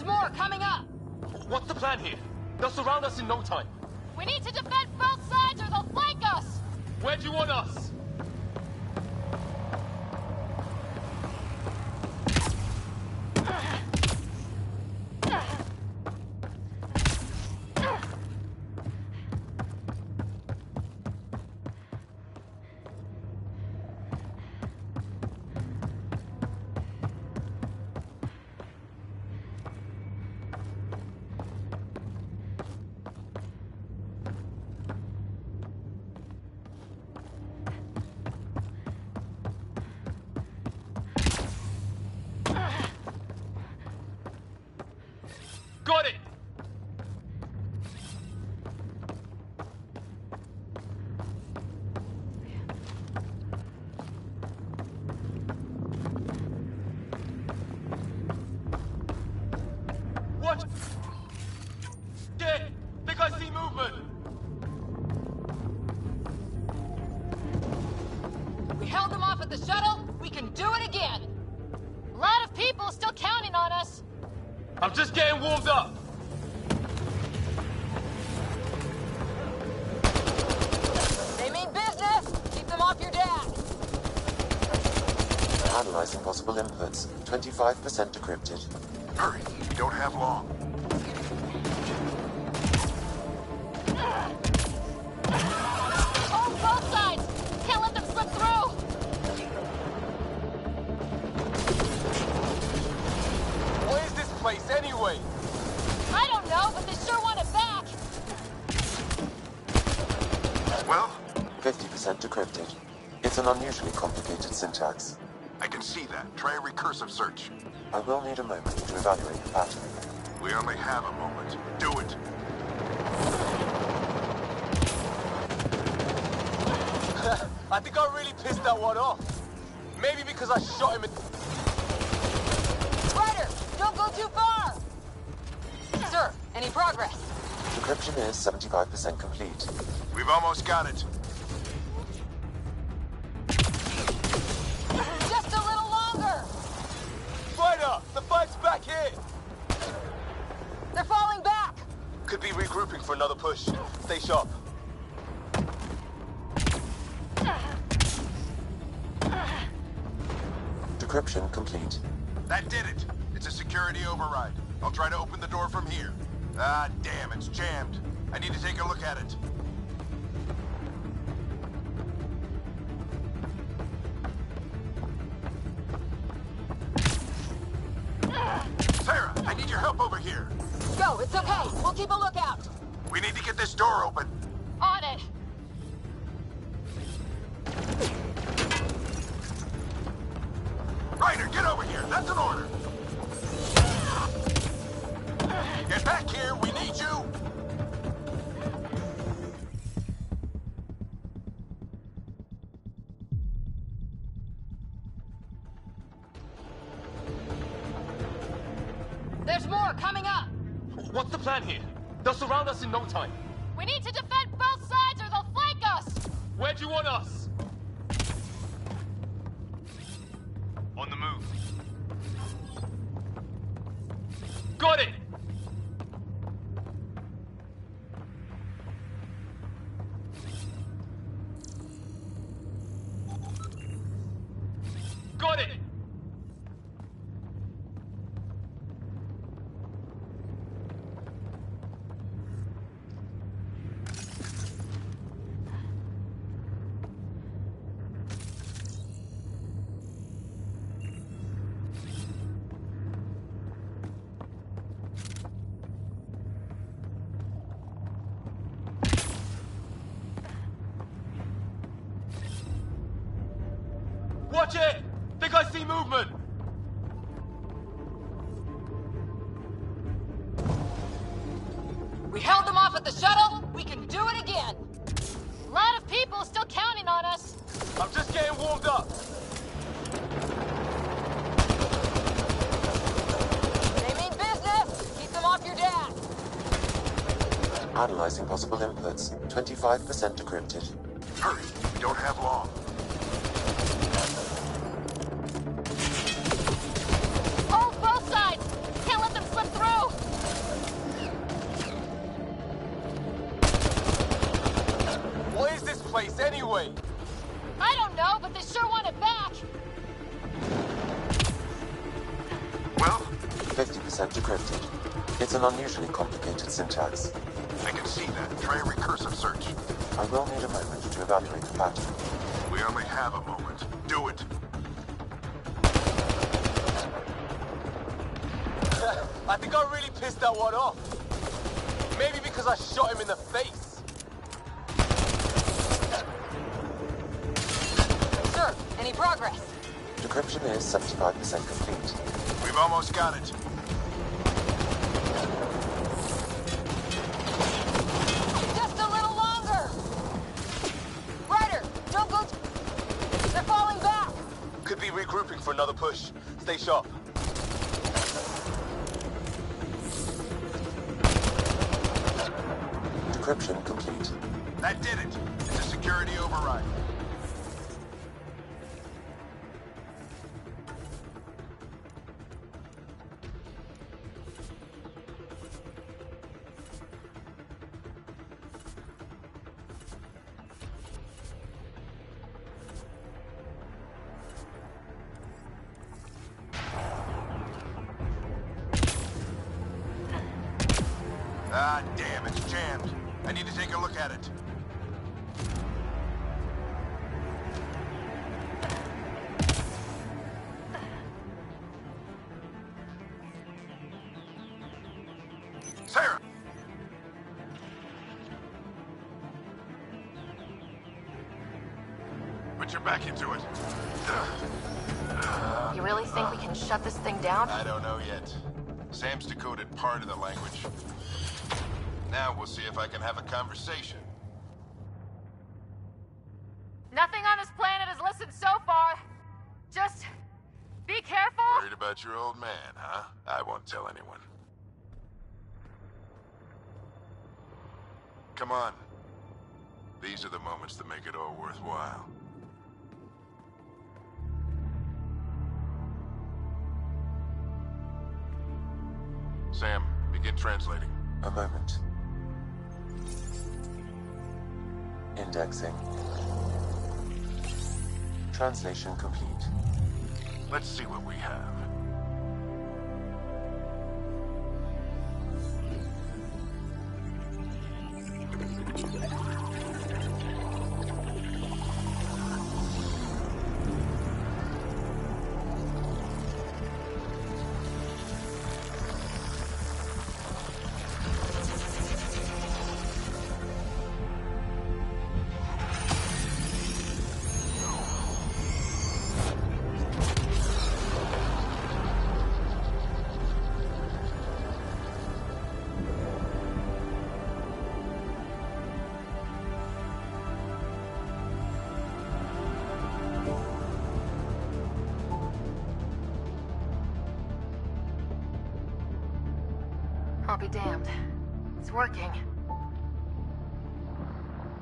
more coming up! What's the plan here? They'll surround us in no time. We need to defend both sides or they'll flank us! Where do you want us? Got it! Watch! Shit! Think I see movement! We held them off at the shuttle. We can do it again. A lot of people still counting on us. I'm just getting warmed up! They mean business! Keep them off your dad! Analyzing possible inputs. 25% decrypted. Hurry, you don't have long. Hold both sides! Can't let them slip through! What is this place anyway? I don't know, but they sure want it back! Well, 50% decrypted. It's an unusually complicated syntax. I can see that. Try a recursive search. I will need a moment to evaluate the pattern. We only have a moment. Do it. I think I really pissed that one off. Maybe because I shot him in... Ryder, don't go too far! Sir, any progress? Decryption is 75% complete. We've almost got it. Just a little longer! Ryder, the fight's back here! They're falling back! Could be regrouping for another push. Stay sharp. Decryption complete. That did it. It's a security override. I'll try to open the door from here. Ah, damn, it's jammed. I need to take a look at it. Sarah, I need your help over here. Go, it's okay. We'll keep a lookout. We need to get this door open. On it. Ryder, get over here. That's an order. Get back here. We need you. There's more coming up. What's the plan here? They'll surround us in no time. We need to defend both sides or they'll flank us. Where do you want us? On the move. Got it! Got it! Watch it! Think I see movement! We held them off at the shuttle. We can do it again. A lot of people still counting on us. I'm just getting warmed up. They mean business. Keep them off your dad. Analyzing possible inputs. 25% decrypted. Hurry, we don't have long. Hold both sides. Can't let them slip through. 100% decrypted. It's an unusually complicated syntax. I can see that. Try a recursive search. I will need a moment to evaluate the pattern. We only have a moment. Do it. I think I really pissed that one off. Maybe because I shot him in the face. Sir, any progress? Decryption is 75% complete. We've almost got it. Just a little longer! Ryder, don't go... They're falling back! Could be regrouping for another push. Stay sharp. Decryption complete. That did it. It's a security override. Ah, damn, it's jammed. I need to take a look at it. Sarah! Put your back into it. You really think we can shut this thing down? I don't know yet. Sam's decoded part of the language. Now we'll see if I can have a conversation. Nothing on this planet has listened so far. Just... be careful! Worried about your old man, huh? I won't tell anyone. Come on. These are the moments that make it all worthwhile. Sam, begin translating. A moment. Indexing. Translation complete. Let's see what we have. I'll be damned. It's working.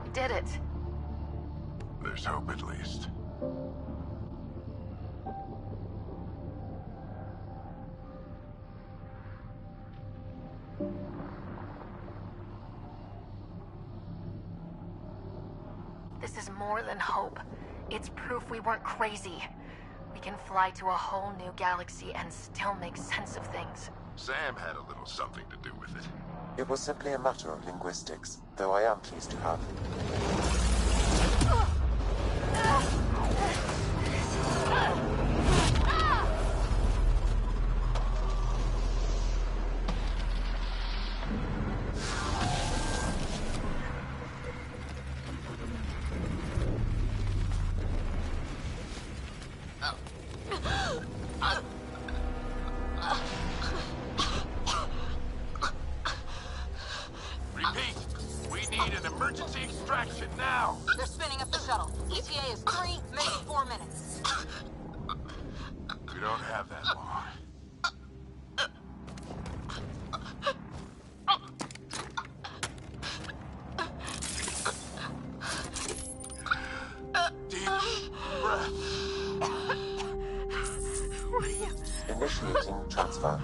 We did it. There's hope at least. This is more than hope. It's proof we weren't crazy. We can fly to a whole new galaxy and still make sense of things. Sam had a little something to do with it. It was simply a matter of linguistics, though I am pleased to have. Repeat, we need an emergency extraction now. They're spinning up the shuttle. ETA is 3, maybe 4 minutes. We don't have that long. Deep breath. Initiating transfer.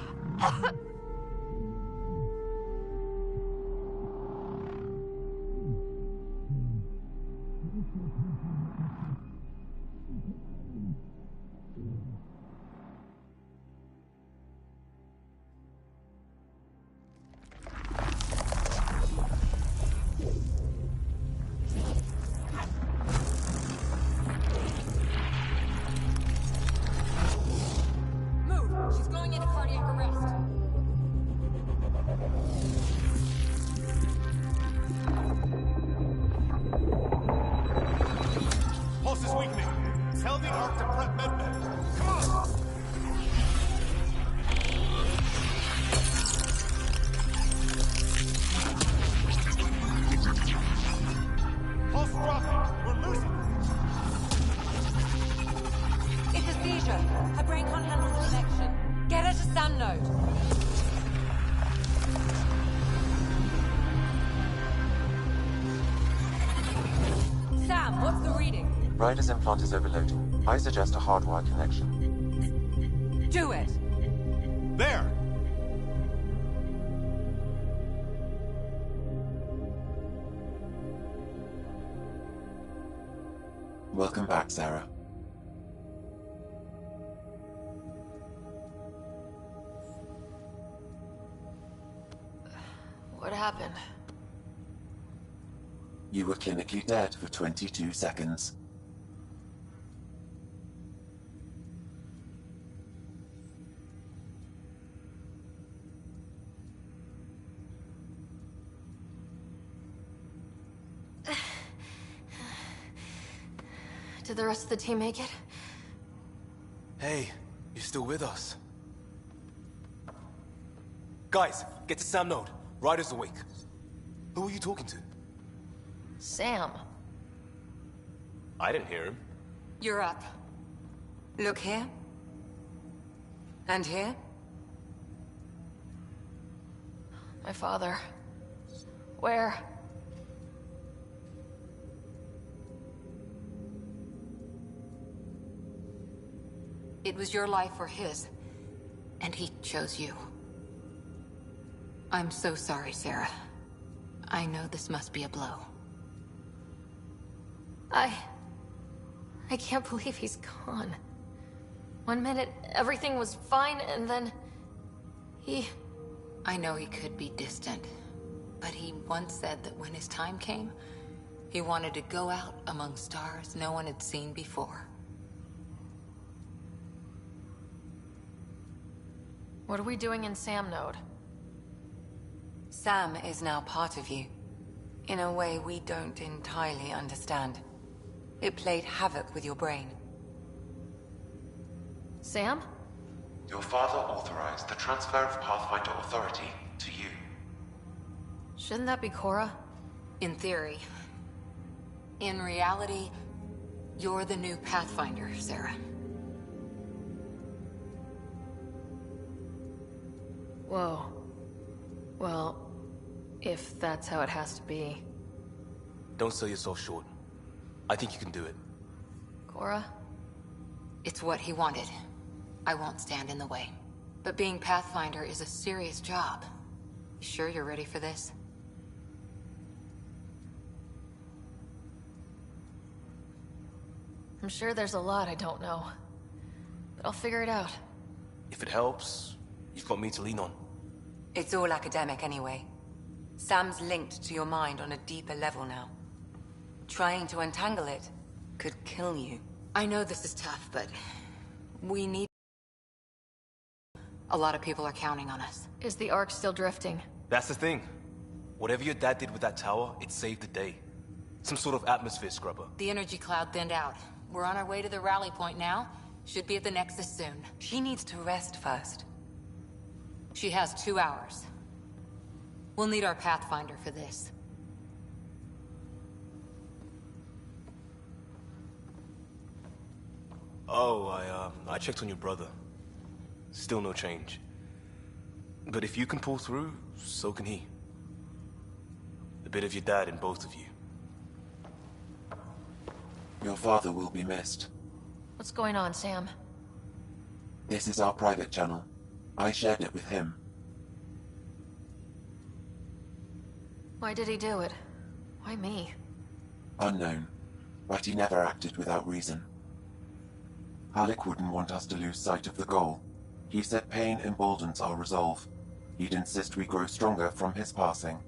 cardiac arrest. Pulse is weakening. Tell the Ark to prep med. Come on! Pulse dropping. We're losing. It's a seizure. Her brain can't handle the connection. Get her to Sam node. Sam, what's the reading? Ryder's implant is overloading. I suggest a hardwire connection. Do it! There! Welcome back, Sarah. What happened? You were clinically dead for 22 seconds. Did the rest of the team make it? Hey, you're still with us. Guys, get to Sam node. Ryder's awake. Who are you talking to? Sam. I didn't hear him. You're up. Look here. And here. My father. Where? It was your life or his, and he chose you. I'm so sorry, Sarah. I know this must be a blow. I can't believe he's gone. 1 minute, everything was fine, and then... I know he could be distant, but he once said that when his time came, he wanted to go out among stars no one had seen before. What are we doing in Sam node? Sam is now part of you, in a way we don't entirely understand. It played havoc with your brain. Sam? Your father authorized the transfer of Pathfinder authority to you. Shouldn't that be Cora? In theory. In reality, you're the new Pathfinder, Sarah. Whoa. Well, if that's how it has to be. Don't sell yourself short. I think you can do it. Cora? It's what he wanted. I won't stand in the way. But being Pathfinder is a serious job. You sure you're ready for this? I'm sure there's a lot I don't know. But I'll figure it out. If it helps, you've got me to lean on. It's all academic anyway. Sam's linked to your mind on a deeper level now. Trying to untangle it could kill you. I know this is tough, but we need... A lot of people are counting on us. Is the Ark still drifting? That's the thing. Whatever your dad did with that tower, it saved the day. Some sort of atmosphere scrubber. The energy cloud thinned out. We're on our way to the rally point now. Should be at the Nexus soon. She needs to rest first. She has 2 hours. We'll need our Pathfinder for this. Oh, I checked on your brother. Still no change. But if you can pull through, so can he. A bit of your dad in both of you. Your father will be missed. What's going on, Sam? This is our private channel. I shared it with him. Why did he do it? Why me? Unknown, but he never acted without reason. Halleck wouldn't want us to lose sight of the goal. He said pain emboldens our resolve. He'd insist we grow stronger from his passing.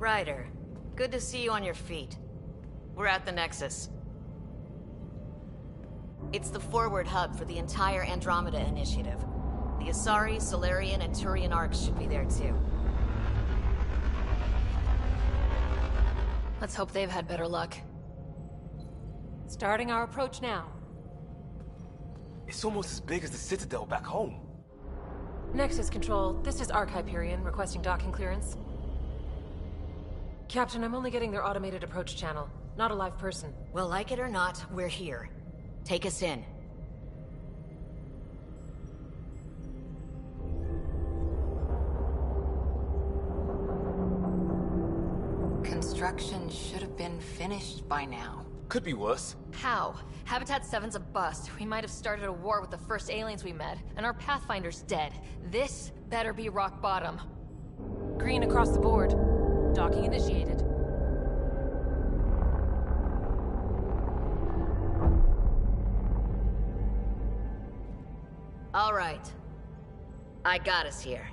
Ryder, good to see you on your feet. We're at the Nexus. It's the forward hub for the entire Andromeda initiative. The Asari, Solarian, and Turian arcs should be there too. Let's hope they've had better luck. Starting our approach now. It's almost as big as the Citadel back home. Nexus Control, this is Arc Hyperion requesting docking clearance. Captain, I'm only getting their automated approach channel, not a live person. Well, like it or not, we're here. Take us in. Construction should have been finished by now. Could be worse. How? Habitat 7's a bust. We might have started a war with the first aliens we met, and our Pathfinder's dead. This better be rock bottom. Green across the board. Docking initiated. All right. I got us here.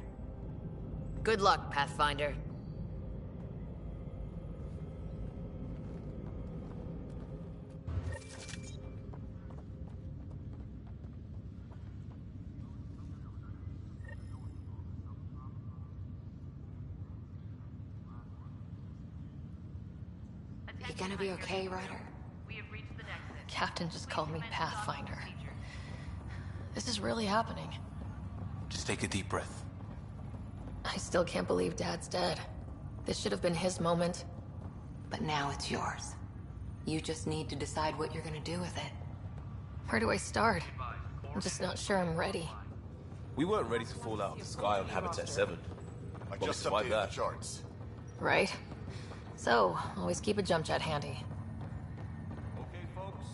Good luck, Pathfinder. You gonna be okay, Ryder? Captain just called me Pathfinder. This is really happening. Just take a deep breath. I still can't believe Dad's dead. This should have been his moment. But now it's yours. You just need to decide what you're gonna do with it. Where do I start? I'm just not sure I'm ready. We weren't ready to fall out of the sky on Habitat 7. I But we just survived updated that. the charts. Right? So, always keep a jump jet handy. Okay, folks.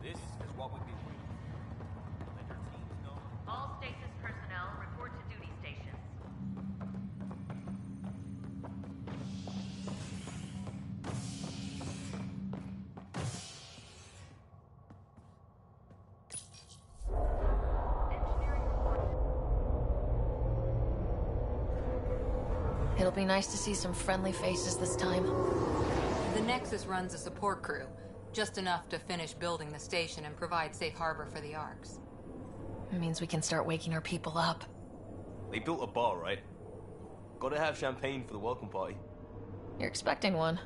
This is what we've been waiting for. Let your teams know. All stasis personnel report to duty stations. It'll be nice to see some friendly faces this time. The Nexus runs a support crew, just enough to finish building the station and provide safe harbor for the arcs. It means we can start waking our people up. They built a bar, right? Gotta have champagne for the welcome party. You're expecting one.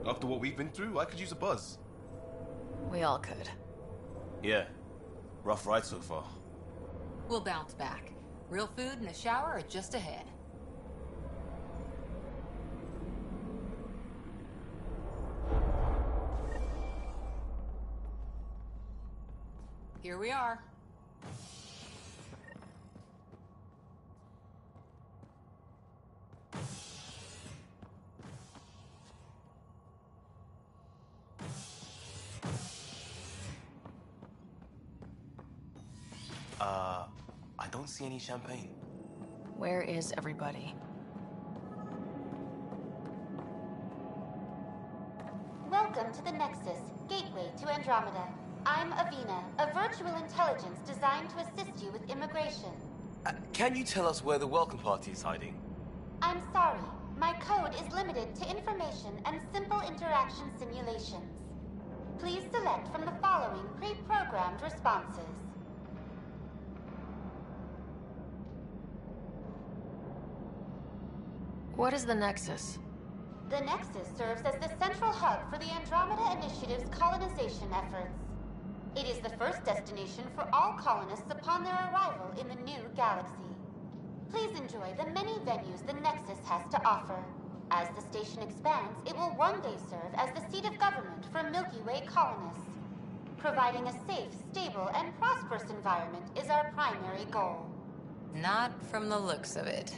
After what we've been through, I could use a buzz. We all could. Yeah. Rough ride so far. We'll bounce back. Real food and a shower are just ahead. Here we are. I don't see any champagne. Where is everybody? Welcome to the Nexus, gateway to Andromeda. I'm Avina, a virtual intelligence designed to assist you with immigration. Can you tell us where the welcome party is hiding? I'm sorry, my code is limited to information and simple interaction simulations. Please select from the following pre-programmed responses. What is the Nexus? The Nexus serves as the central hub for the Andromeda Initiative's colonization efforts. It is the first destination for all colonists upon their arrival in the new galaxy. Please enjoy the many venues the Nexus has to offer. As the station expands, it will one day serve as the seat of government for Milky Way colonists. Providing a safe, stable, and prosperous environment is our primary goal. Not from the looks of it.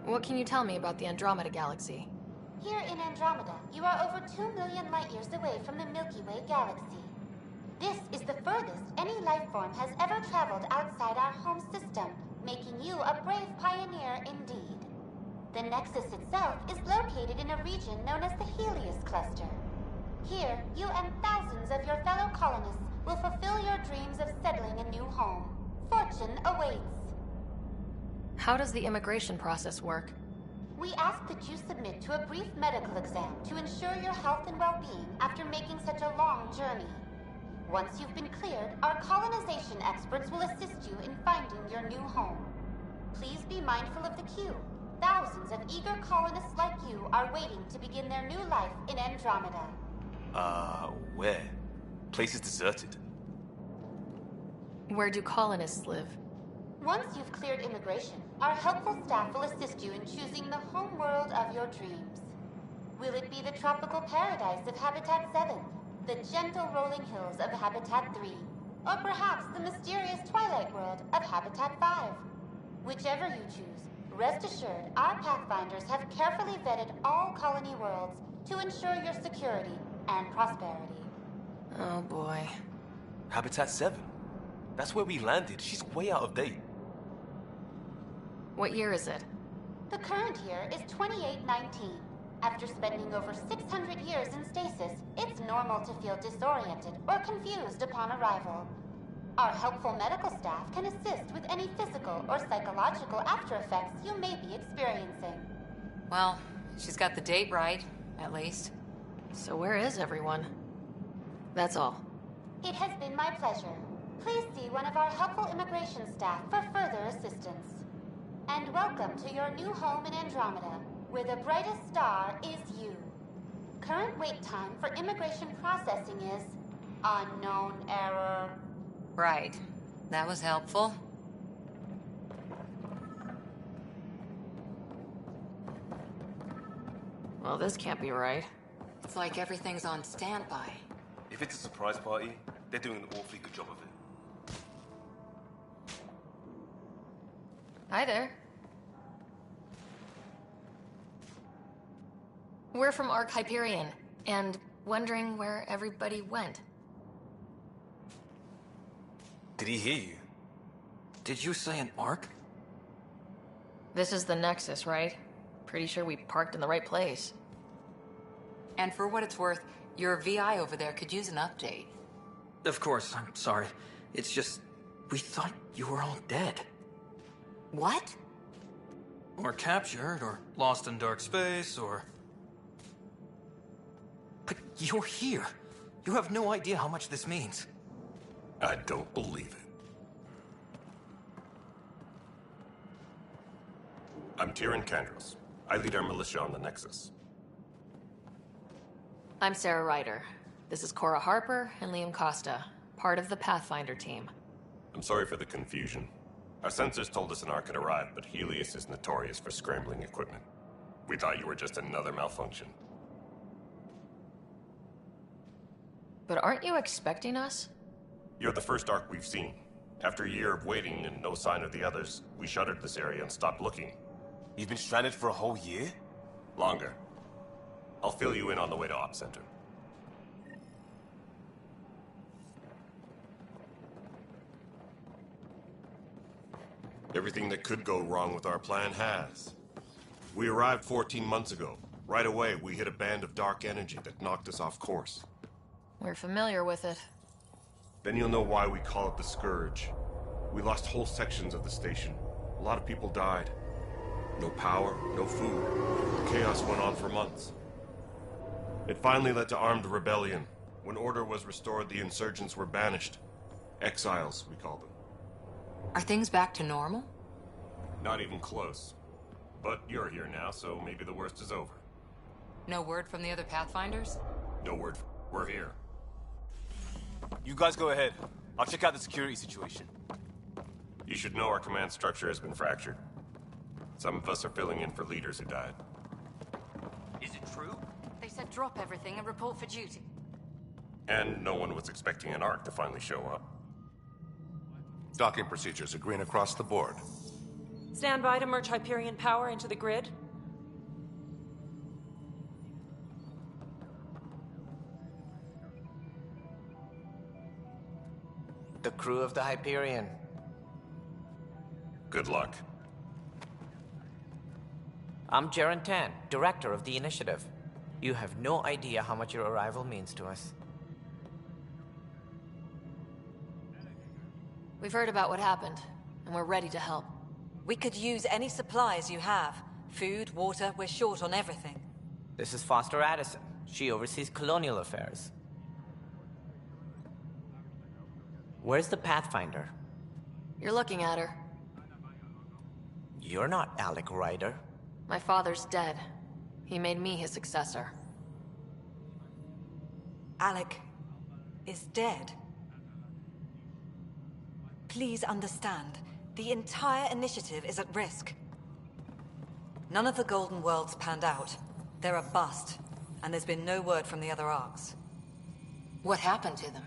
What can you tell me about the Andromeda galaxy? Here in Andromeda, you are over 2 million light-years away from the Milky Way galaxy. This is the furthest any life form has ever traveled outside our home system, making you a brave pioneer indeed. The Nexus itself is located in a region known as the Helios Cluster. Here, you and thousands of your fellow colonists will fulfill your dreams of settling a new home. Fortune awaits. How does the immigration process work? We ask that you submit to a brief medical exam to ensure your health and well-being after making such a long journey. Once you've been cleared, our colonization experts will assist you in finding your new home. Please be mindful of the queue. Thousands of eager colonists like you are waiting to begin their new life in Andromeda. Where? Place is deserted. Where do colonists live? Once you've cleared immigration, our helpful staff will assist you in choosing the home world of your dreams. Will it be the tropical paradise of Habitat 7, the gentle rolling hills of Habitat 3, or perhaps the mysterious twilight world of Habitat 5? Whichever you choose, rest assured our Pathfinders have carefully vetted all colony worlds to ensure your security and prosperity. Oh boy. Habitat 7. That's where we landed. She's way out of date. What year is it? The current year is 2819. After spending over 600 years in stasis, it's normal to feel disoriented or confused upon arrival. Our helpful medical staff can assist with any physical or psychological after effects you may be experiencing. Well, she's got the date right, at least. So where is everyone? That's all. It has been my pleasure. Please see one of our helpful immigration staff for further assistance. And welcome to your new home in Andromeda, where the brightest star is you. Current wait time for immigration processing is unknown error. Right. That was helpful. Well, this can't be right. It's like everything's on standby. If it's a surprise party, they're doing an awfully good job of it. Hi there. We're from Ark Hyperion, and wondering where everybody went. Did he hear you? Did you say an arc? This is the Nexus, right? Pretty sure we parked in the right place. And for what it's worth, your VI over there could use an update. Of course, I'm sorry. It's just, we thought you were all dead. What? Or captured, or lost in dark space, or... But you're here. You have no idea how much this means. I don't believe it. I'm Tyrion Kandros. I lead our militia on the Nexus. I'm Sarah Ryder. This is Cora Harper and Liam Costa, part of the Pathfinder team. I'm sorry for the confusion. Our sensors told us an Ark had arrived, but Helios is notorious for scrambling equipment. We thought you were just another malfunction. But aren't you expecting us? You're the first Ark we've seen. After a year of waiting and no sign of the others, we shuttered this area and stopped looking. You've been stranded for a whole year? Longer. I'll fill you in on the way to Op Center. Everything that could go wrong with our plan has. We arrived 14 months ago. Right away, we hit a band of dark energy that knocked us off course. We're familiar with it. Then you'll know why we call it the Scourge. We lost whole sections of the station. A lot of people died. No power, no food. The chaos went on for months. It finally led to armed rebellion. When order was restored, the insurgents were banished. Exiles, we call them. Are things back to normal? Not even close. But you're here now, so maybe the worst is over. No word from the other Pathfinders? No word. We're here. You guys go ahead. I'll check out the security situation. You should know our command structure has been fractured. Some of us are filling in for leaders who died. Is it true? They said drop everything and report for duty. And no one was expecting an Ark to finally show up. Docking procedures are green across the board. Stand by to merge Hyperion power into the grid. The crew of the Hyperion. Good luck. I'm Jaren Tan, director of the initiative. You have no idea how much your arrival means to us. We've heard about what happened, and we're ready to help. We could use any supplies you have. Food, water, we're short on everything. This is Foster Addison. She oversees colonial affairs. Where's the Pathfinder? You're looking at her. You're not Alec Ryder. My father's dead. He made me his successor. Alec is dead. Please understand, the entire initiative is at risk. None of the Golden Worlds panned out. They're a bust, and there's been no word from the other arcs. What happened to them?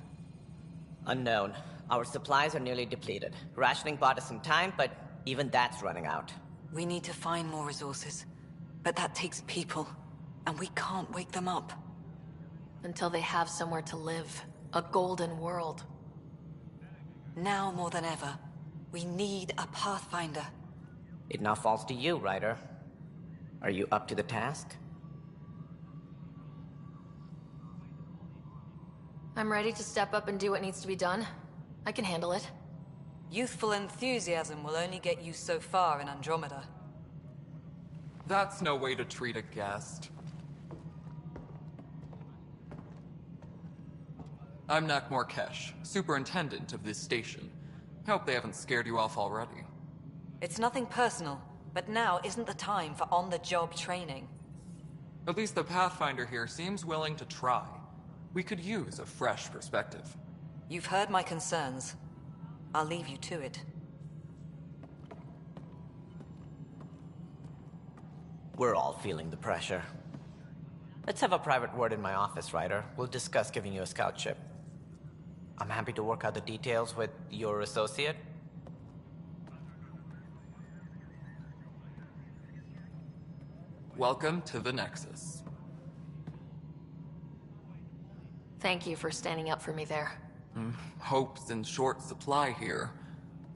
Unknown. Our supplies are nearly depleted. Rationing bought us some time, but even that's running out. We need to find more resources, but that takes people, and we can't wake them up. Until they have somewhere to live. A golden world. Now more than ever, we need a Pathfinder. It now falls to you, Ryder. Are you up to the task? I'm ready to step up and do what needs to be done. I can handle it. Youthful enthusiasm will only get you so far in Andromeda. That's no way to treat a guest. I'm Nak Morkesh, superintendent of this station. Hope they haven't scared you off already. It's nothing personal, but now isn't the time for on-the-job training. At least the Pathfinder here seems willing to try. We could use a fresh perspective. You've heard my concerns. I'll leave you to it. We're all feeling the pressure. Let's have a private word in my office, Ryder. We'll discuss giving you a scout ship. I'm happy to work out the details with your associate. Welcome to the Nexus. Thank you for standing up for me there. Hope's in short supply here.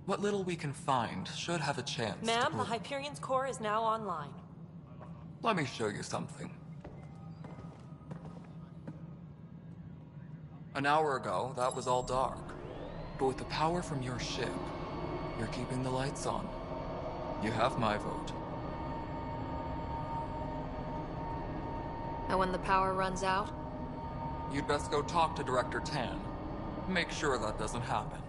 What little we can find should have a chance Ma'am, to the Hyperion's core is now online. Let me show you something. An hour ago, that was all dark. But with the power from your ship, you're keeping the lights on. You have my vote. And when the power runs out? You'd best go talk to Director Tan. Make sure that doesn't happen.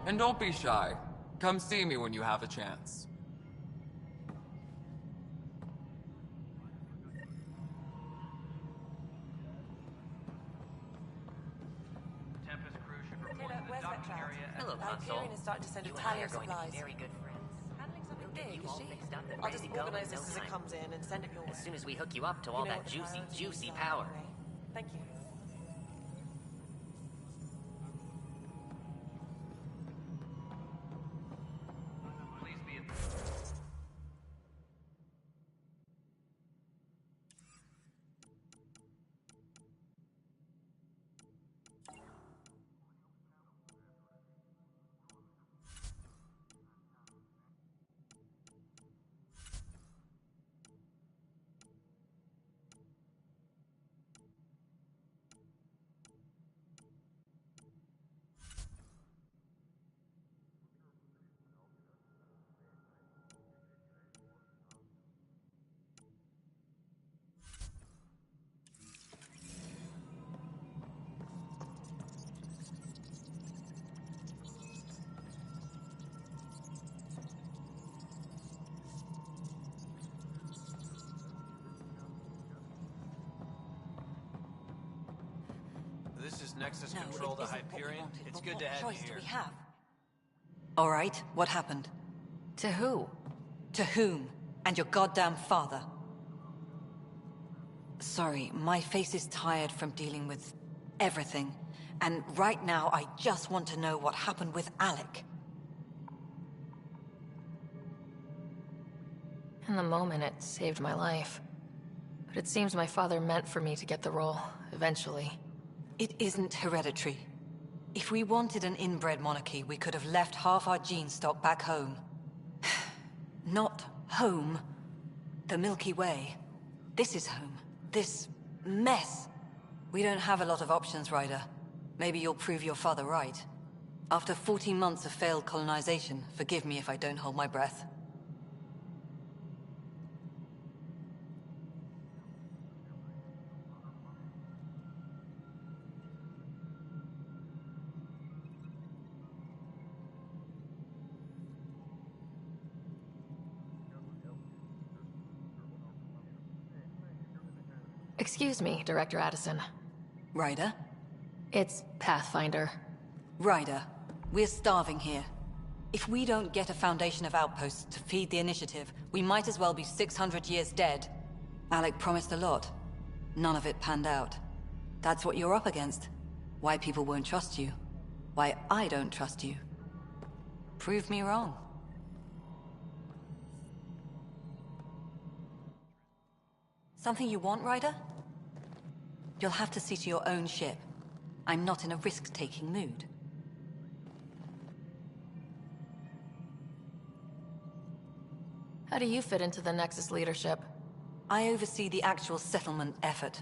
And don't be shy. Come see me when you have a chance. Hello, Console. Hyperion is starting to send a You and tally I are of going to supplies. be very good friends. Handling something We'll get big, you is all she? fixed up and I'll ready just to go organize in this no as it time. comes in and send it your way. As soon as we hook you up to all You know that what the priorities juicy are power. anyway. Thank you. This is Nexus No, Control to it isn't what we Hyperion. wanted, It's but good what to have choice you do here. we have? All right, what happened? To who? To whom? And your goddamn father. Sorry, my face is tired from dealing with everything. And right now, I just want to know what happened with Alec. In the moment, it saved my life. But it seems my father meant for me to get the role, eventually. It isn't hereditary. If we wanted an inbred monarchy, we could have left half our gene stock back home. Not home. The Milky Way. This is home. This mess. We don't have a lot of options, Ryder. Maybe you'll prove your father right. After 14 months of failed colonization, forgive me if I don't hold my breath. Excuse me, Director Addison. Ryder? It's Pathfinder. Ryder, we're starving here. If we don't get a foundation of outposts to feed the initiative, we might as well be 600 years dead. Alec promised a lot. None of it panned out. That's what you're up against. Why people won't trust you. Why I don't trust you. Prove me wrong. Something you want, Ryder? You'll have to see to your own ship. I'm not in a risk-taking mood. How do you fit into the Nexus leadership? I oversee the actual settlement effort.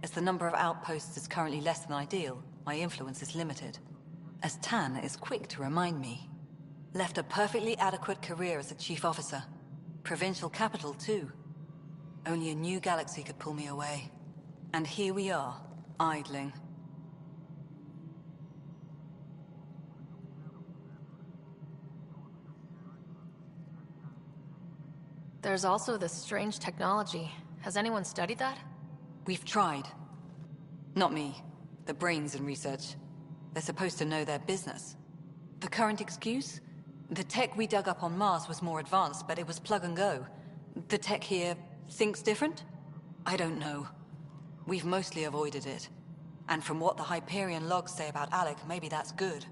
As the number of outposts is currently less than ideal, my influence is limited. As Tan is quick to remind me. Left a perfectly adequate career as a chief officer. Provincial capital, too. Only a new galaxy could pull me away. And here we are, idling. There's also this strange technology. Has anyone studied that? We've tried. Not me. The brains in research. They're supposed to know their business. The current excuse? The tech we dug up on Mars was more advanced, but it was plug and go. The tech here thinks different? I don't know. We've mostly avoided it. And from what the Hyperion logs say about Alec, maybe that's good.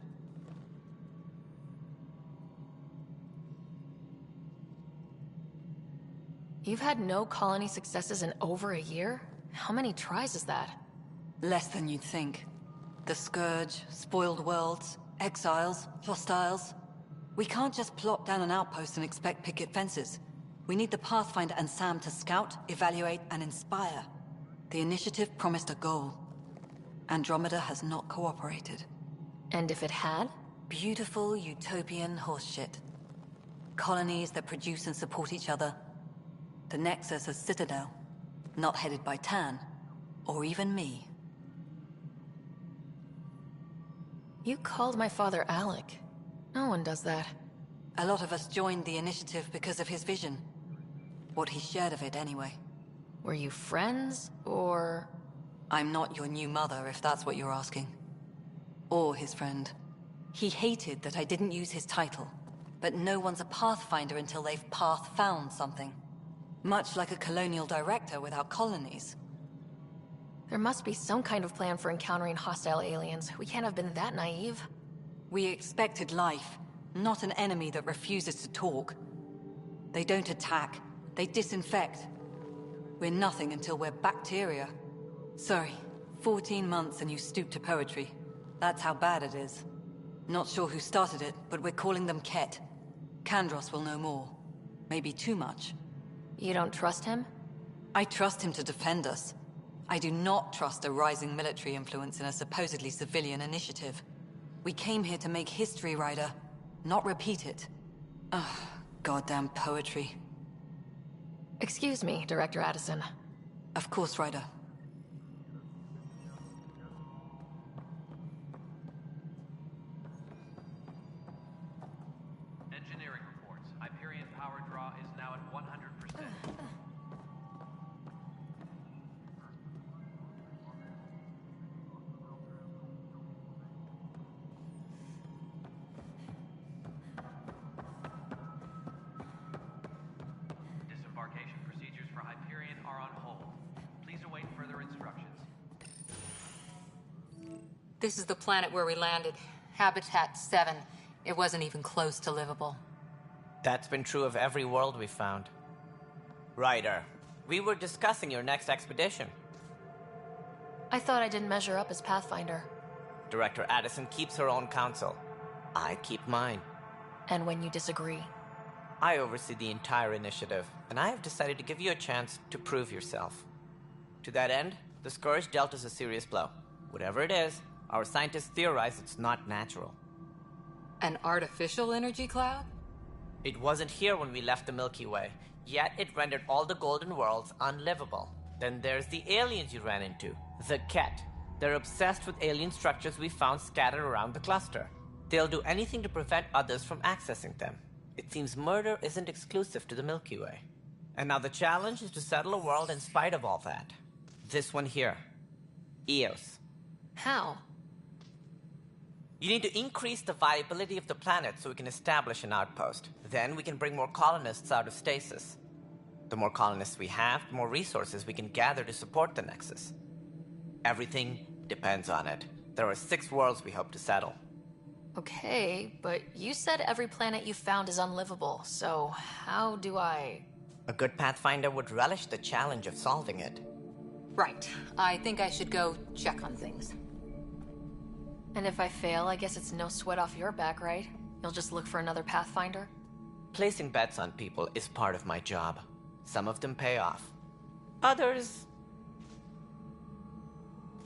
You've had no colony successes in over a year? How many tries is that? Less than you'd think. The Scourge, spoiled worlds, exiles, hostiles. We can't just plop down an outpost and expect picket fences. We need the Pathfinder and Sam to scout, evaluate, and inspire. The initiative promised a goal. Andromeda has not cooperated. And if it had? Beautiful utopian horseshit. Colonies that produce and support each other. The Nexus as Citadel. Not headed by Tan. Or even me. You called my father Alec. No one does that. A lot of us joined the initiative because of his vision. What he shared of it, anyway. Were you friends, or...? I'm not your new mother, if that's what you're asking. Or his friend. He hated that I didn't use his title. But no one's a Pathfinder until they've path-found something. Much like a colonial director without colonies. There must be some kind of plan for encountering hostile aliens. We can't have been that naive. We expected life, not an enemy that refuses to talk. They don't attack, they disinfect. We're nothing until we're bacteria. Sorry, 14 months and you stoop to poetry. That's how bad it is. Not sure who started it, but we're calling them Ket. Kandros will know more. Maybe too much. You don't trust him? I trust him to defend us. I do not trust a rising military influence in a supposedly civilian initiative. We came here to make history, Ryder, not repeat it. Ugh, goddamn poetry. Excuse me, Director Addison. Of course, Ryder. Engineering reports. Hyperion power draw is now at 100%. Disembarkation procedures for Hyperion are on hold. Please await further instructions. This is the planet where we landed. Habitat 7. It wasn't even close to livable. That's been true of every world we've found. Ryder, we were discussing your next expedition. I thought I didn't measure up as Pathfinder. Director Addison keeps her own counsel. I keep mine. And when you disagree? I oversee the entire initiative, and I have decided to give you a chance to prove yourself. To that end, the Scourge dealt us a serious blow. Whatever it is, our scientists theorize it's not natural. An artificial energy cloud? It wasn't here when we left the Milky Way, yet it rendered all the golden worlds unlivable. Then there's the aliens you ran into, the Ket. They're obsessed with alien structures we found scattered around the cluster. They'll do anything to prevent others from accessing them. It seems murder isn't exclusive to the Milky Way. And now the challenge is to settle a world in spite of all that. This one here. Eos. How? You need to increase the viability of the planet so we can establish an outpost. Then we can bring more colonists out of stasis. The more colonists we have, the more resources we can gather to support the Nexus. Everything depends on it. There are 6 worlds we hope to settle. Okay, but you said every planet you found is unlivable, so how do I... A good Pathfinder would relish the challenge of solving it. Right. I think I should go check on things. And if I fail, I guess it's no sweat off your back, right? You'll just look for another Pathfinder? Placing bets on people is part of my job. Some of them pay off. Others...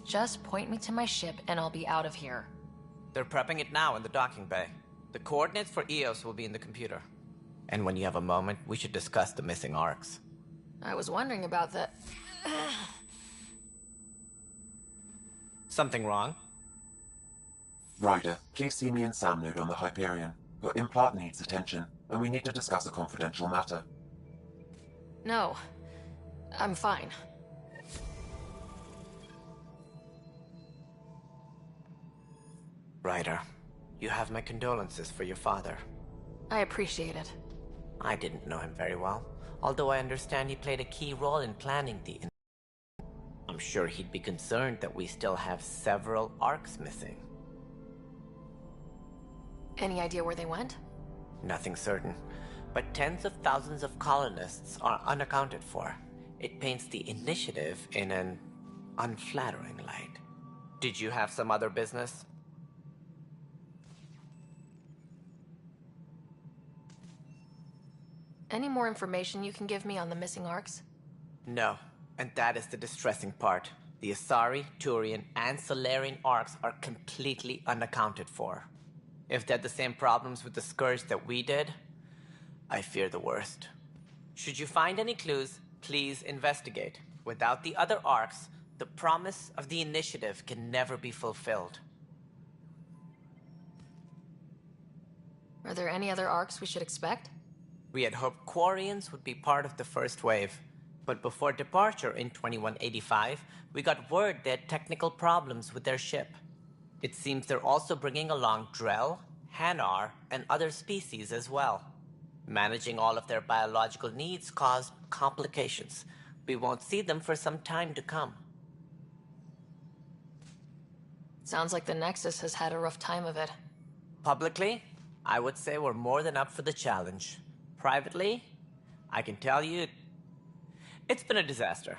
Just point me to my ship and I'll be out of here. They're prepping it now in the docking bay. The coordinates for Eos will be in the computer. And when you have a moment, we should discuss the missing arcs. I was wondering about that. Something wrong? Ryder, please see me and Sam Node on the Hyperion. Your implant needs attention, and we need to discuss a confidential matter. No. I'm fine. Ryder, you have my condolences for your father. I appreciate it. I didn't know him very well, although I understand he played a key role in planning the... I'm sure he'd be concerned that we still have several arcs missing. Any idea where they went? Nothing certain, but tens of thousands of colonists are unaccounted for. It paints the initiative in an unflattering light. Did you have some other business? Any more information you can give me on the missing arcs? No, and that is the distressing part. The Asari, Turian, and Solarian arcs are completely unaccounted for. If they had the same problems with the Scourge that we did, I fear the worst. Should you find any clues, please investigate. Without the other arcs, the promise of the initiative can never be fulfilled. Are there any other arcs we should expect? We had hoped Quarians would be part of the first wave, but before departure in 2185, we got word they had technical problems with their ship. It seems they're also bringing along Drell, Hanar, and other species as well. Managing all of their biological needs caused complications. We won't see them for some time to come. Sounds like the Nexus has had a rough time of it. Publicly, I would say we're more than up for the challenge. Privately, I can tell you, it's been a disaster.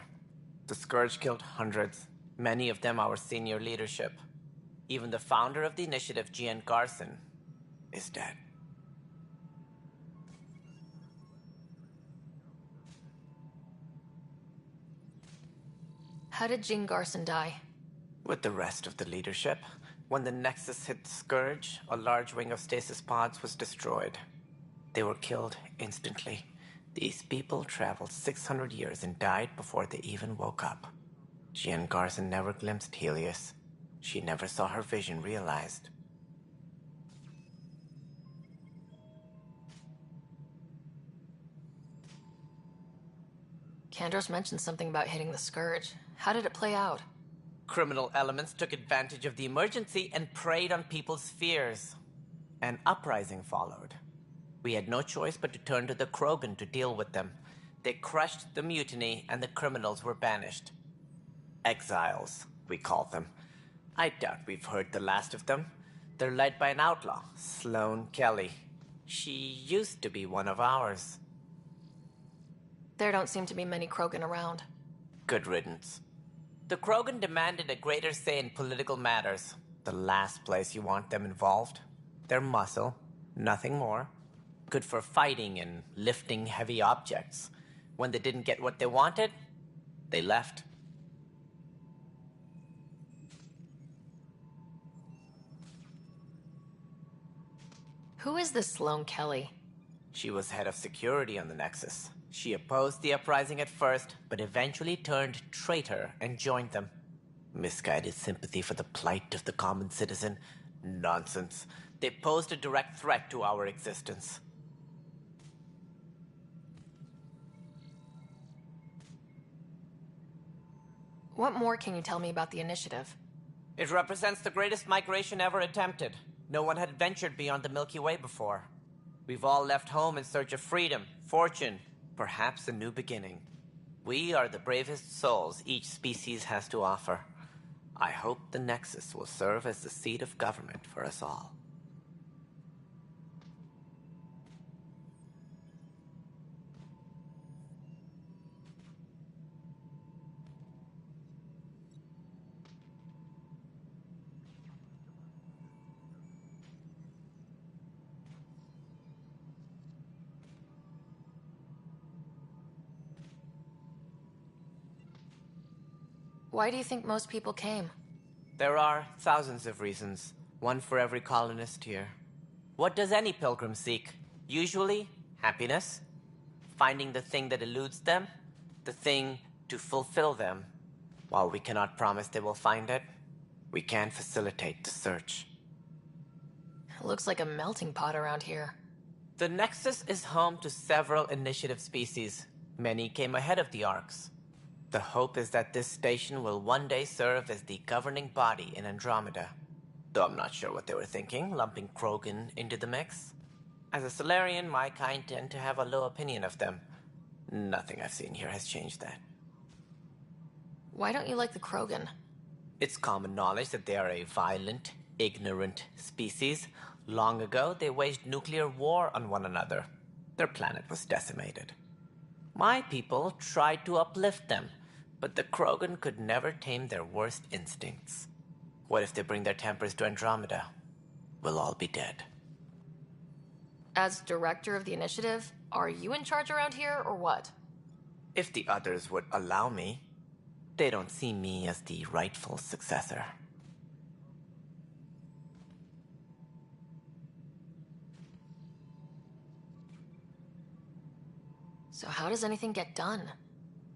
The Scourge killed hundreds, many of them our senior leadership. Even the founder of the initiative, Gian Garson, is dead. How did Jean Garson die? With the rest of the leadership, when the Nexus hit the Scourge, a large wing of stasis pods was destroyed. They were killed instantly. These people traveled 600 years and died before they even woke up. Jean Garson never glimpsed Helios. She never saw her vision realized. Kandros mentioned something about hitting the Scourge. How did it play out? Criminal elements took advantage of the emergency and preyed on people's fears. An uprising followed. We had no choice but to turn to the Krogan to deal with them. They crushed the mutiny and the criminals were banished. Exiles, we call them. I doubt we've heard the last of them. They're led by an outlaw, Sloane Kelly. She used to be one of ours. There don't seem to be many Krogan around. Good riddance. The Krogan demanded a greater say in political matters. The last place you want them involved. They're muscle, nothing more. Good for fighting and lifting heavy objects. When they didn't get what they wanted, they left. Who is this Sloane Kelly? She was head of security on the Nexus. She opposed the uprising at first, but eventually turned traitor and joined them. Misguided sympathy for the plight of the common citizen? Nonsense. They posed a direct threat to our existence. What more can you tell me about the initiative? It represents the greatest migration ever attempted. No one had ventured beyond the Milky Way before. We've all left home in search of freedom, fortune, perhaps a new beginning. We are the bravest souls each species has to offer. I hope the Nexus will serve as the seat of government for us all. Why do you think most people came? There are thousands of reasons, one for every colonist here. What does any pilgrim seek? Usually, happiness. Finding the thing that eludes them, the thing to fulfill them. While we cannot promise they will find it, we can facilitate the search. It looks like a melting pot around here. The Nexus is home to several initiative species. Many came ahead of the Arks. The hope is that this station will one day serve as the governing body in Andromeda. Though I'm not sure what they were thinking, lumping Krogan into the mix. As a Solarian, my kind tend to have a low opinion of them. Nothing I've seen here has changed that. Why don't you like the Krogan? It's common knowledge that they are a violent, ignorant species. Long ago, they waged nuclear war on one another. Their planet was decimated. My people tried to uplift them, but the Krogan could never tame their worst instincts. What if they bring their tempers to Andromeda? We'll all be dead. As director of the initiative, are you in charge around here, or what? If the others would allow me, they don't see me as the rightful successor. So how does anything get done?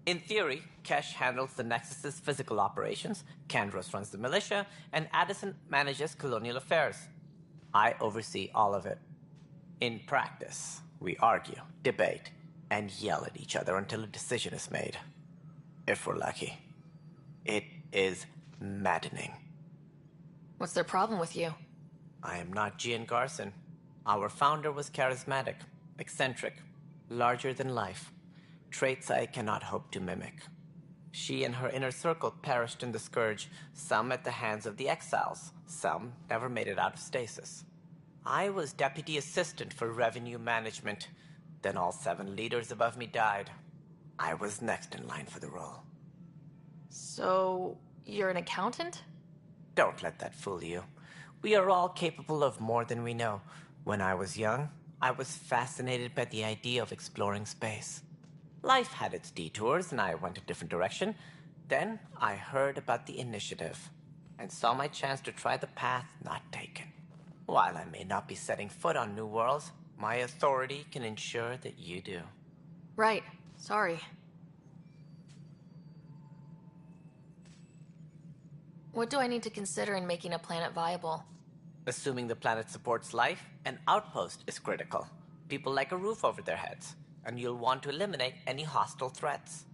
In theory, Kesh handles the Nexus's physical operations, Kandros runs the militia, and Addison manages colonial affairs. I oversee all of it. In practice, we argue, debate, and yell at each other until a decision is made. If we're lucky. It is maddening. What's their problem with you? I am not Gian Garson. Our founder was charismatic, eccentric, larger than life. Traits I cannot hope to mimic. She and her inner circle perished in the Scourge, some at the hands of the Exiles, some never made it out of stasis. I was deputy assistant for revenue management. Then all 7 leaders above me died. I was next in line for the role. So, you're an accountant? Don't let that fool you. We are all capable of more than we know. When I was young, I was fascinated by the idea of exploring space. Life had its detours, and I went a different direction. Then I heard about the initiative, and saw my chance to try the path not taken. While I may not be setting foot on new worlds, my authority can ensure that you do. Right. Sorry. What do I need to consider in making a planet viable? Assuming the planet supports life, an outpost is critical. People like a roof over their heads, and you'll want to eliminate any hostile threats.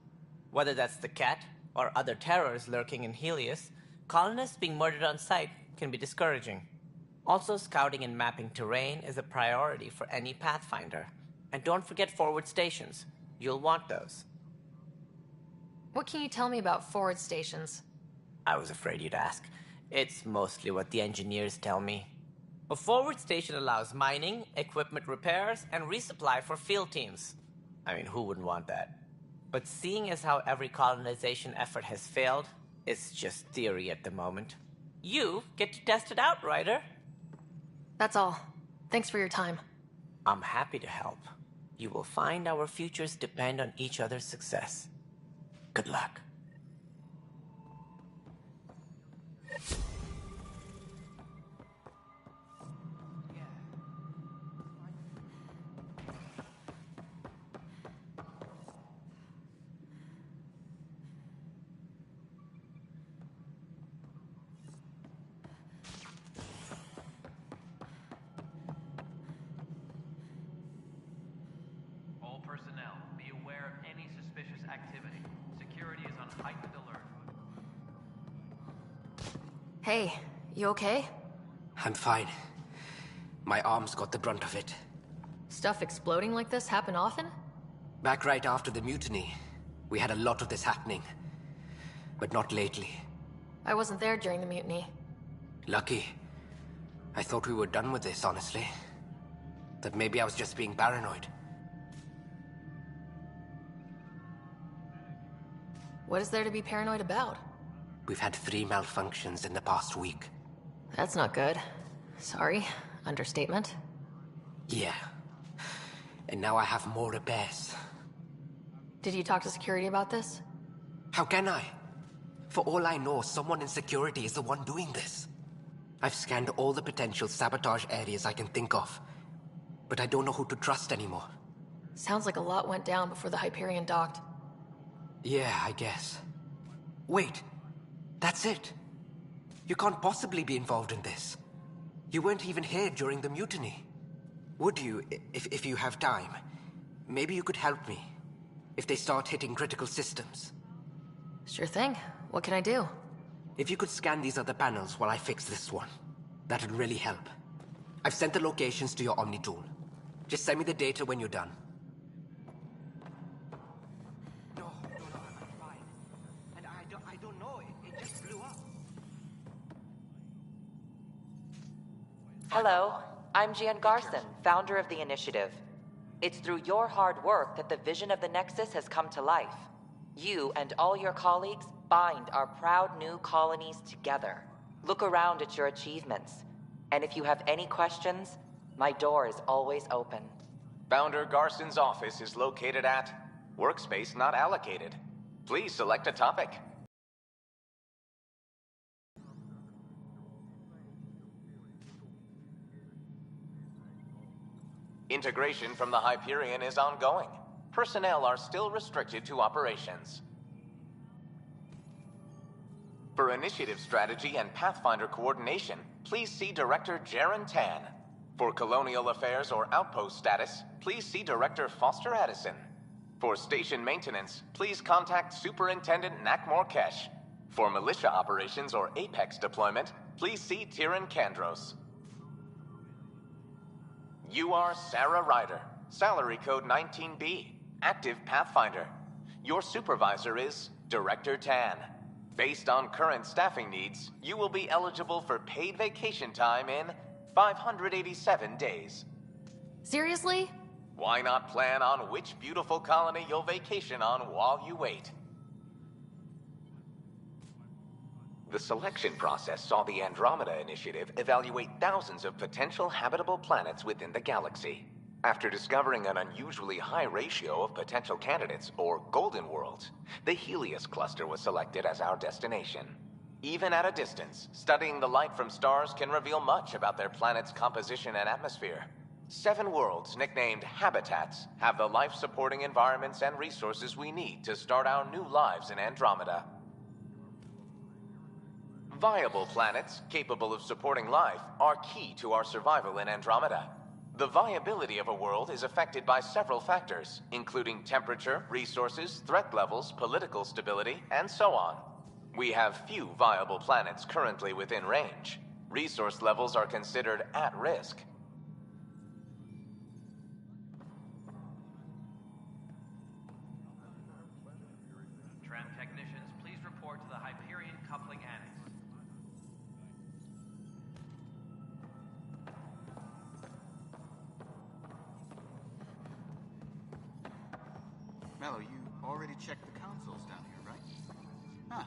Whether that's the Cat or other terrors lurking in Helios, colonists being murdered on sight can be discouraging. Also, scouting and mapping terrain is a priority for any Pathfinder. And don't forget forward stations. You'll want those. What can you tell me about forward stations? I was afraid you'd ask. It's mostly what the engineers tell me. A forward station allows mining, equipment repairs, and resupply for field teams. I mean, who wouldn't want that? But seeing as how every colonization effort has failed, it's just theory at the moment. You get to test it out, Ryder. That's all. Thanks for your time. I'm happy to help. You will find our futures depend on each other's success. Good luck. All personnel, be aware of any suspicious activity. Security is on Hey, you okay? I'm fine. My arms got the brunt of it. Stuff exploding like this happen often? Back right after the mutiny, we had a lot of this happening. But not lately. I wasn't there during the mutiny. Lucky. I thought we were done with this, honestly. That maybe I was just being paranoid. What is there to be paranoid about? We've had 3 malfunctions in the past week. That's not good. Sorry. Understatement. Yeah. And now I have more repairs. Did you talk to security about this? How can I? For all I know, someone in security is the one doing this. I've scanned all the potential sabotage areas I can think of. But I don't know who to trust anymore. Sounds like a lot went down before the Hyperion docked. Yeah, I guess. Wait. That's it. You can't possibly be involved in this. You weren't even here during the mutiny. Would you, if you have time? Maybe you could help me. If they start hitting critical systems. Sure thing. What can I do? If you could scan these other panels while I fix this one, that'd really help. I've sent the locations to your Omni tool. Just send me the data when you're done. No, I'm fine. And I don't know, it just blew up. Hello, I'm Gian Garson, founder of the Initiative. It's through your hard work that the vision of the Nexus has come to life. You and all your colleagues bind our proud new colonies together. Look around at your achievements. And if you have any questions, my door is always open. Founder Garson's office is located at Workspace Not Allocated. Please select a topic. Integration from the Hyperion is ongoing. Personnel are still restricted to operations. For initiative strategy and Pathfinder coordination, please see Director Jaren Tan. For colonial affairs or outpost status, please see Director Foster Addison. For station maintenance, please contact Superintendent Nakmor Kesh. For militia operations or Apex deployment, please see Tyran Kandros. You are Sarah Ryder, salary code 19B, active Pathfinder. Your supervisor is Director Tan. Based on current staffing needs, you will be eligible for paid vacation time in 587 days. Seriously? Why not plan on which beautiful colony you'll vacation on while you wait? The selection process saw the Andromeda Initiative evaluate thousands of potential habitable planets within the galaxy. After discovering an unusually high ratio of potential candidates, or golden worlds, the Helios cluster was selected as our destination. Even at a distance, studying the light from stars can reveal much about their planet's composition and atmosphere. 7 worlds, nicknamed habitats, have the life-supporting environments and resources we need to start our new lives in Andromeda. Viable planets, capable of supporting life, are key to our survival in Andromeda. The viability of a world is affected by several factors, including temperature, resources, threat levels, political stability, and so on. We have few viable planets currently within range. Resource levels are considered at risk. Tram technicians, please report to the Hyperion Coupling Annex. Mello, you already checked the consoles down here, right? Huh.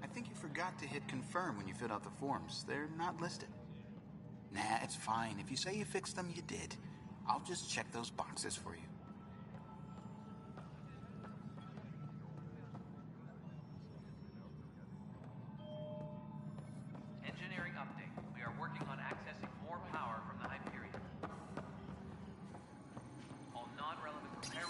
I think you forgot to hit confirm when you filled out the forms. They're not listed. Nah, it's fine. If you say you fixed them, you did. I'll just check those boxes for you. Engineering update. We are working on accessing more power from the Hyperion. All non-relevant repair.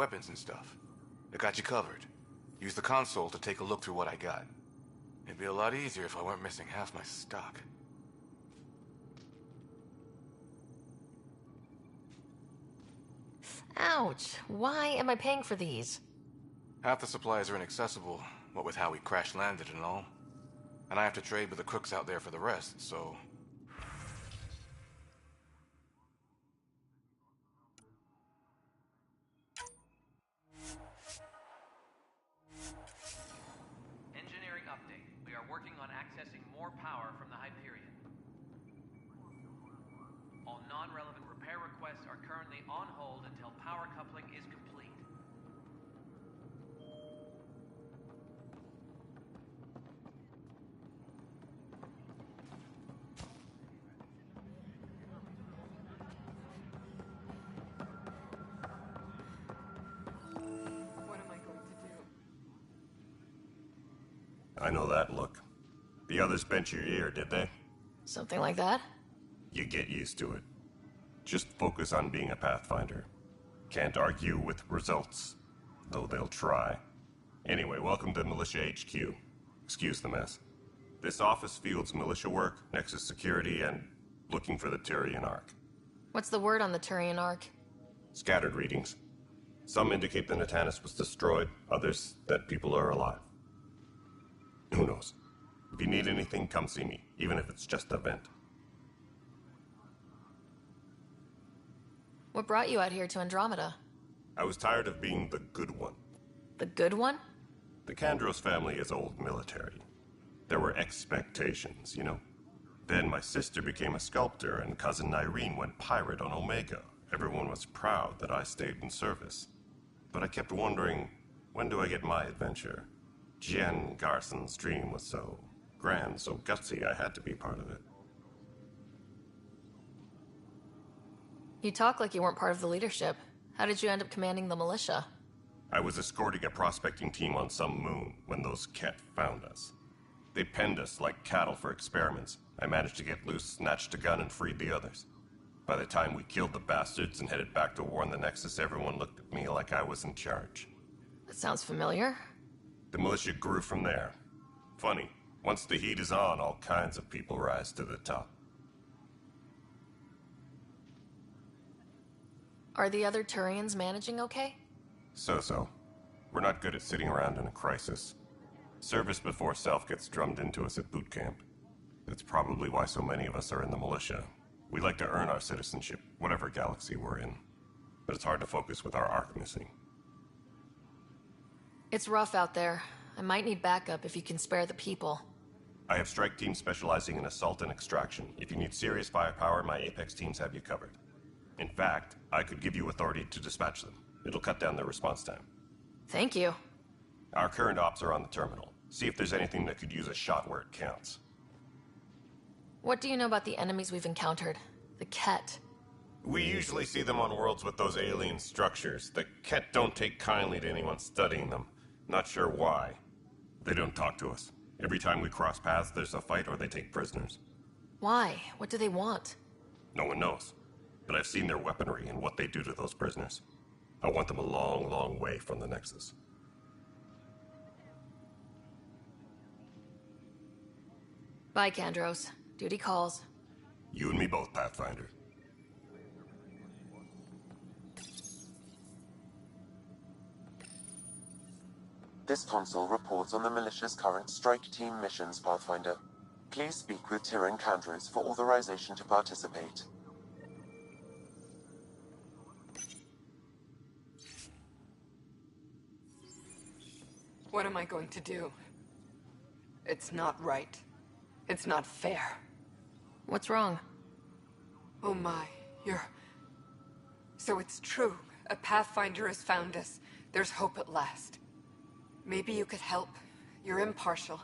weapons and stuff. I got you covered. Use the console to take a look through what I got. It'd be a lot easier if I weren't missing half my stock. Ouch. Why am I paying for these? Half the supplies are inaccessible, what with how we crash-landed and all. And I have to trade with the crooks out there for the rest, so... Engineering update. We are working on accessing more power from the Hyperion. All non-relevant repair requests are currently on hold until power coupling is complete. What am I going to do? I know that look. The others bent your ear, did they? Something like that? You get used to it. Just focus on being a Pathfinder. Can't argue with results, though they'll try. Anyway, welcome to Militia HQ. Excuse the mess. This office fields militia work, Nexus security, and looking for the Turian Ark. What's the word on the Turian Ark? Scattered readings. Some indicate the Natanus was destroyed, others that people are alive. Who knows? If you need anything, come see me, even if it's just a vent. What brought you out here to Andromeda? I was tired of being the good one. The good one? The Kandros family is old military. There were expectations, you know. Then my sister became a sculptor and cousin Irene went pirate on Omega. Everyone was proud that I stayed in service. But I kept wondering, when do I get my adventure? Jen Garson's dream was so grand, so gutsy, I had to be part of it. You talk like you weren't part of the leadership. How did you end up commanding the militia? I was escorting a prospecting team on some moon when those Ket found us. They penned us like cattle for experiments. I managed to get loose, snatched a gun, and freed the others. By the time we killed the bastards and headed back to warn the Nexus, everyone looked at me like I was in charge. That sounds familiar. The militia grew from there. Funny, once the heat is on, all kinds of people rise to the top. Are the other Turians managing okay? So-so. We're not good at sitting around in a crisis. Service before self gets drummed into us at boot camp. That's probably why so many of us are in the militia. We like to earn our citizenship, whatever galaxy we're in. But it's hard to focus with our arc missing. It's rough out there. I might need backup if you can spare the people. I have strike teams specializing in assault and extraction. If you need serious firepower, my Apex teams have you covered. In fact, I could give you authority to dispatch them. It'll cut down their response time. Thank you. Our current ops are on the terminal. See if there's anything that could use a shot where it counts. What do you know about the enemies we've encountered? The Ket. We usually see them on worlds with those alien structures. The Ket don't take kindly to anyone studying them. Not sure why. They don't talk to us. Every time we cross paths, there's a fight or they take prisoners. Why? What do they want? No one knows. But I've seen their weaponry and what they do to those prisoners. I want them a long, long way from the Nexus. Bye, Kandros. Duty calls. You and me both, Pathfinder. This console reports on the militia's current strike team missions, Pathfinder. Please speak with Tyrion Kandros for authorization to participate. What am I going to do? It's not right. It's not fair. What's wrong? Oh my, So it's true. A Pathfinder has found us. There's hope at last. Maybe you could help. You're impartial.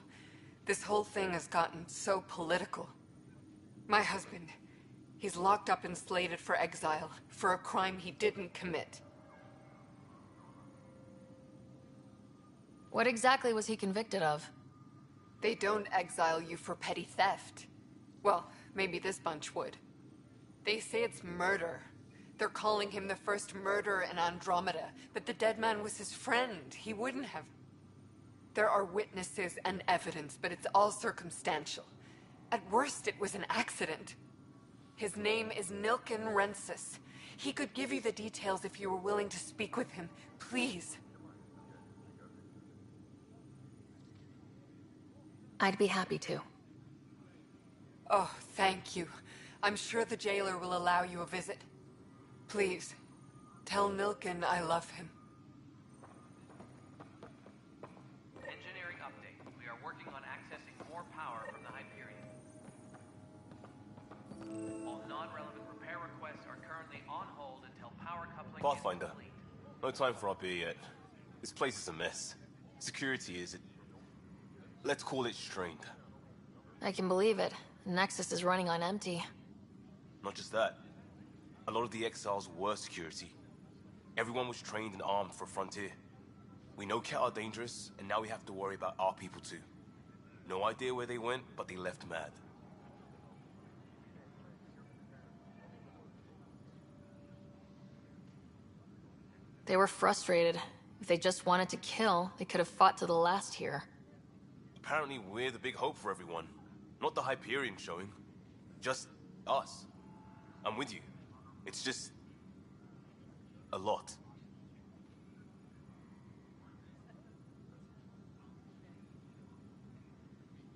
This whole thing has gotten so political. My husband, he's locked up and slated for exile for a crime he didn't commit. What exactly was he convicted of? They don't exile you for petty theft. Well, maybe this bunch would. They say it's murder. They're calling him the first murderer in Andromeda, but the dead man was his friend. He wouldn't have... There are witnesses and evidence, but it's all circumstantial. At worst, it was an accident. His name is Nilken Rensis. He could give you the details if you were willing to speak with him. Please. I'd be happy to. Oh, thank you. I'm sure the jailer will allow you a visit. Please, tell Nilken I love him. Engineering update. We are working on accessing more power from the Hyperion. All non-relevant repair requests are currently on hold until power coupling Pathfinder, is complete. no time for our beer yet. This place is a mess. Security is... let's call it strained. I can believe it. Nexus is running on empty. Not just that. A lot of the exiles were security. Everyone was trained and armed for Frontier. We know Cat are dangerous, and now we have to worry about our people too. No idea where they went, but they left mad. They were frustrated. If they just wanted to kill, they could have fought to the last here. Apparently we're the big hope for everyone. Not the Hyperion showing. Just us. I'm with you. It's just... a lot.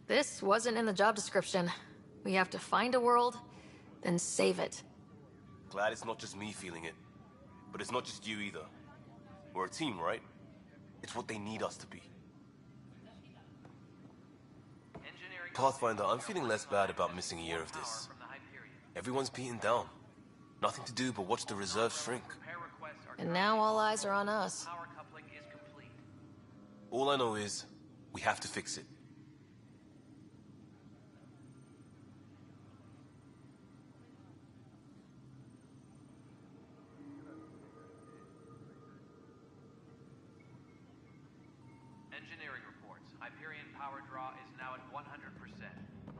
This wasn't in the job description. We have to find a world, then save it. Glad it's not just me feeling it. But it's not just you either. We're a team, right? It's what they need us to be. Pathfinder, I'm feeling less bad about missing a year of this. Everyone's beaten down. Nothing to do but watch the reserves shrink. And now all eyes are on us. All I know is, we have to fix it. Engineering reports. Hyperion power draw is now at 100%.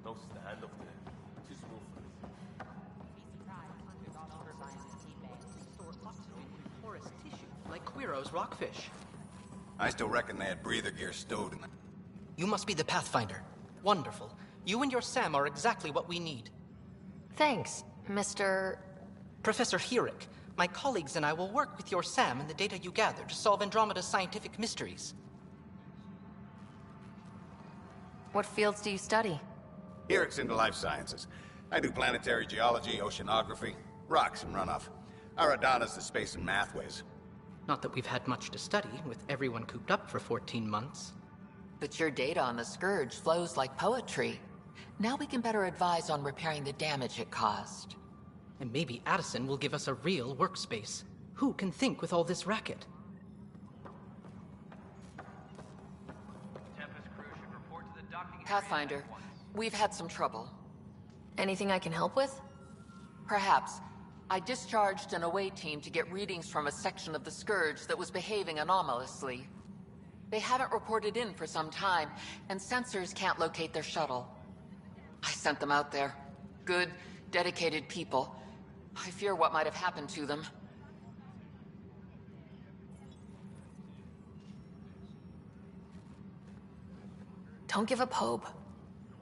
No stand up there. Too small for this. Porous tissue, like Quiro's rockfish. I still reckon they had breather gear stowed in them. You must be the Pathfinder. Wonderful. You and your Sam are exactly what we need. Thanks, Mr... Professor Herrick. My colleagues and I will work with your Sam and the data you gather to solve Andromeda's scientific mysteries. What fields do you study? Herrick's into life sciences. I do planetary geology, oceanography, rocks and runoff. Aradana's the space and math whiz. Not that we've had much to study, with everyone cooped up for 14 months. But your data on the Scourge flows like poetry. Now we can better advise on repairing the damage it caused. And maybe Addison will give us a real workspace. Who can think with all this racket? Pathfinder, we've had some trouble. Anything I can help with? Perhaps. I discharged an away team to get readings from a section of the Scourge that was behaving anomalously. They haven't reported in for some time, and sensors can't locate their shuttle. I sent them out there. Good, dedicated people. I fear what might have happened to them. Don't give up hope.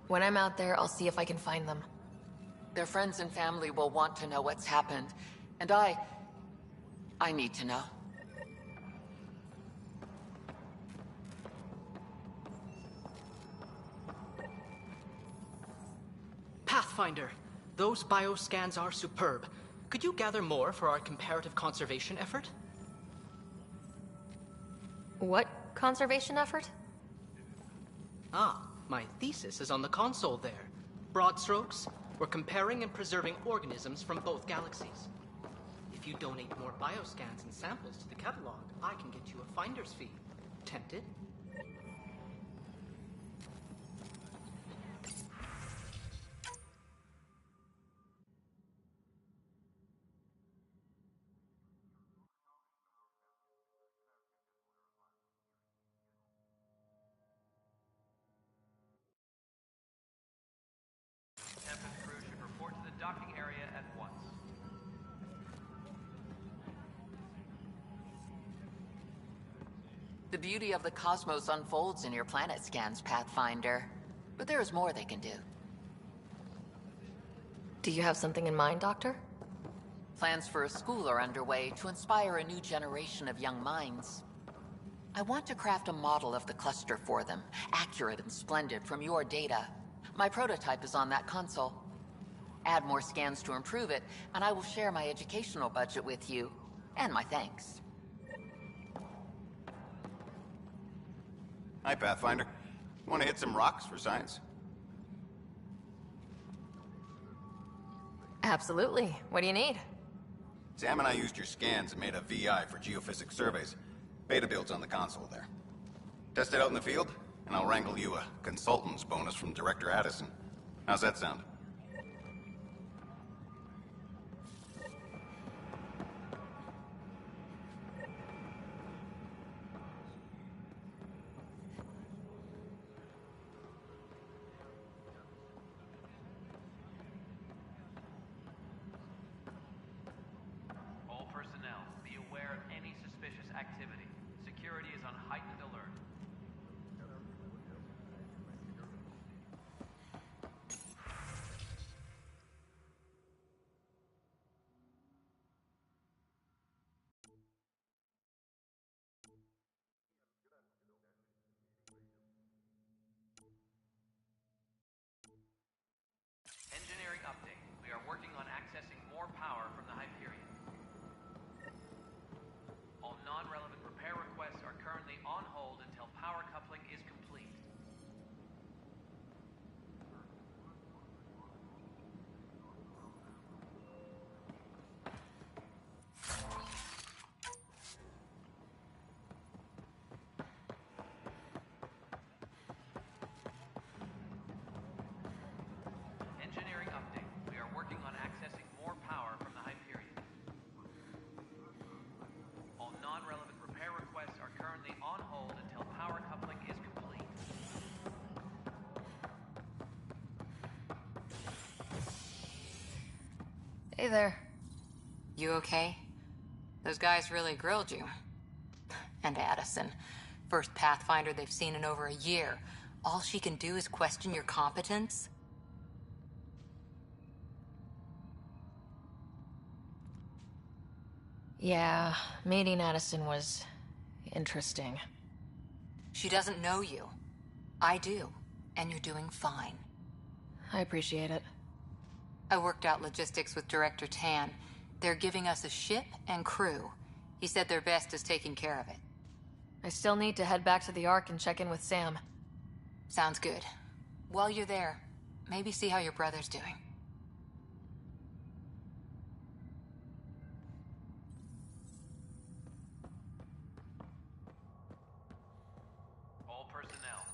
When I'm out there, I'll see if I can find them. Their friends and family will want to know what's happened. And I need to know. Pathfinder, those bioscans are superb. Could you gather more for our comparative conservation effort? What conservation effort? Ah, my thesis is on the console there. Broad strokes, we're comparing and preserving organisms from both galaxies. If you donate more bioscans and samples to the catalog, I can get you a finder's fee. Tempted? Tempest crew should report to the docking area at once. The beauty of the cosmos unfolds in your planet scans, Pathfinder. But there is more they can do. Do you have something in mind, Doctor? Plans for a school are underway to inspire a new generation of young minds. I want to craft a model of the cluster for them, accurate and splendid from your data. My prototype is on that console. Add more scans to improve it, and I will share my educational budget with you, and my thanks. Hi, Pathfinder. Want to hit some rocks for science? Absolutely. What do you need? Sam and I used your scans and made a VI for geophysics surveys. Beta builds on the console there. Test it out in the field, and I'll wrangle you a consultant's bonus from Director Addison. How's that sound? All personnel, be aware of any suspicious activity. Security is on heightened alert. Engineering update. We are working on accessing more power from the Hyperion. All non-relevant repair requests are currently on hold until power coupling is complete. Engineering update. We are working on accessing more power from the Hyperion. All non-relevant repair requests are currently on hold until power coupling is complete. Hey there. You okay? Those guys really grilled you. And Addison. First Pathfinder they've seen in over a year. All she can do is question your competence? Yeah, meeting Addison was interesting. She doesn't know you. I do. And you're doing fine. I appreciate it. I worked out logistics with Director Tan. They're giving us a ship and crew. He said their best is taking care of it. I still need to head back to the Ark and check in with Sam. Sounds good. While you're there, maybe see how your brother's doing. All personnel.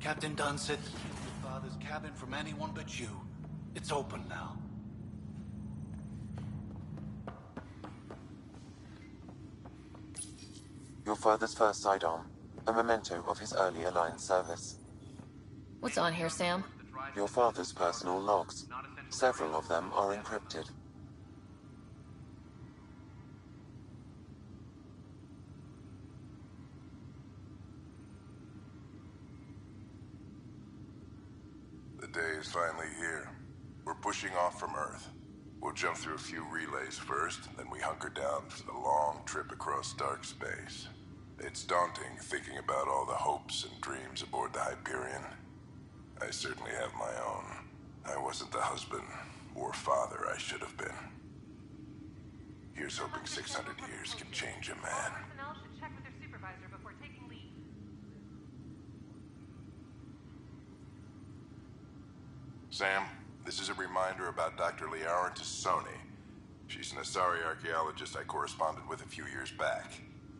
Captain Dunn said he kept your father's cabin from anyone but you. It's open now. Your father's first sidearm, a memento of his early Alliance service. What's on here, Sam? Your father's personal logs. Several of them are encrypted. The day is finally here. We're pushing off from Earth. We'll jump through a few relays first, then we hunker down for the long trip across dark space. It's daunting thinking about all the hopes and dreams aboard the Hyperion. I certainly have my own. I wasn't the husband or father I should have been. Here's hoping 600 years can change a man. Personnel should check with their supervisor before taking leave. Sam, this is a reminder about Dr. Liara Tassoni. She's an Asari archaeologist I corresponded with a few years back.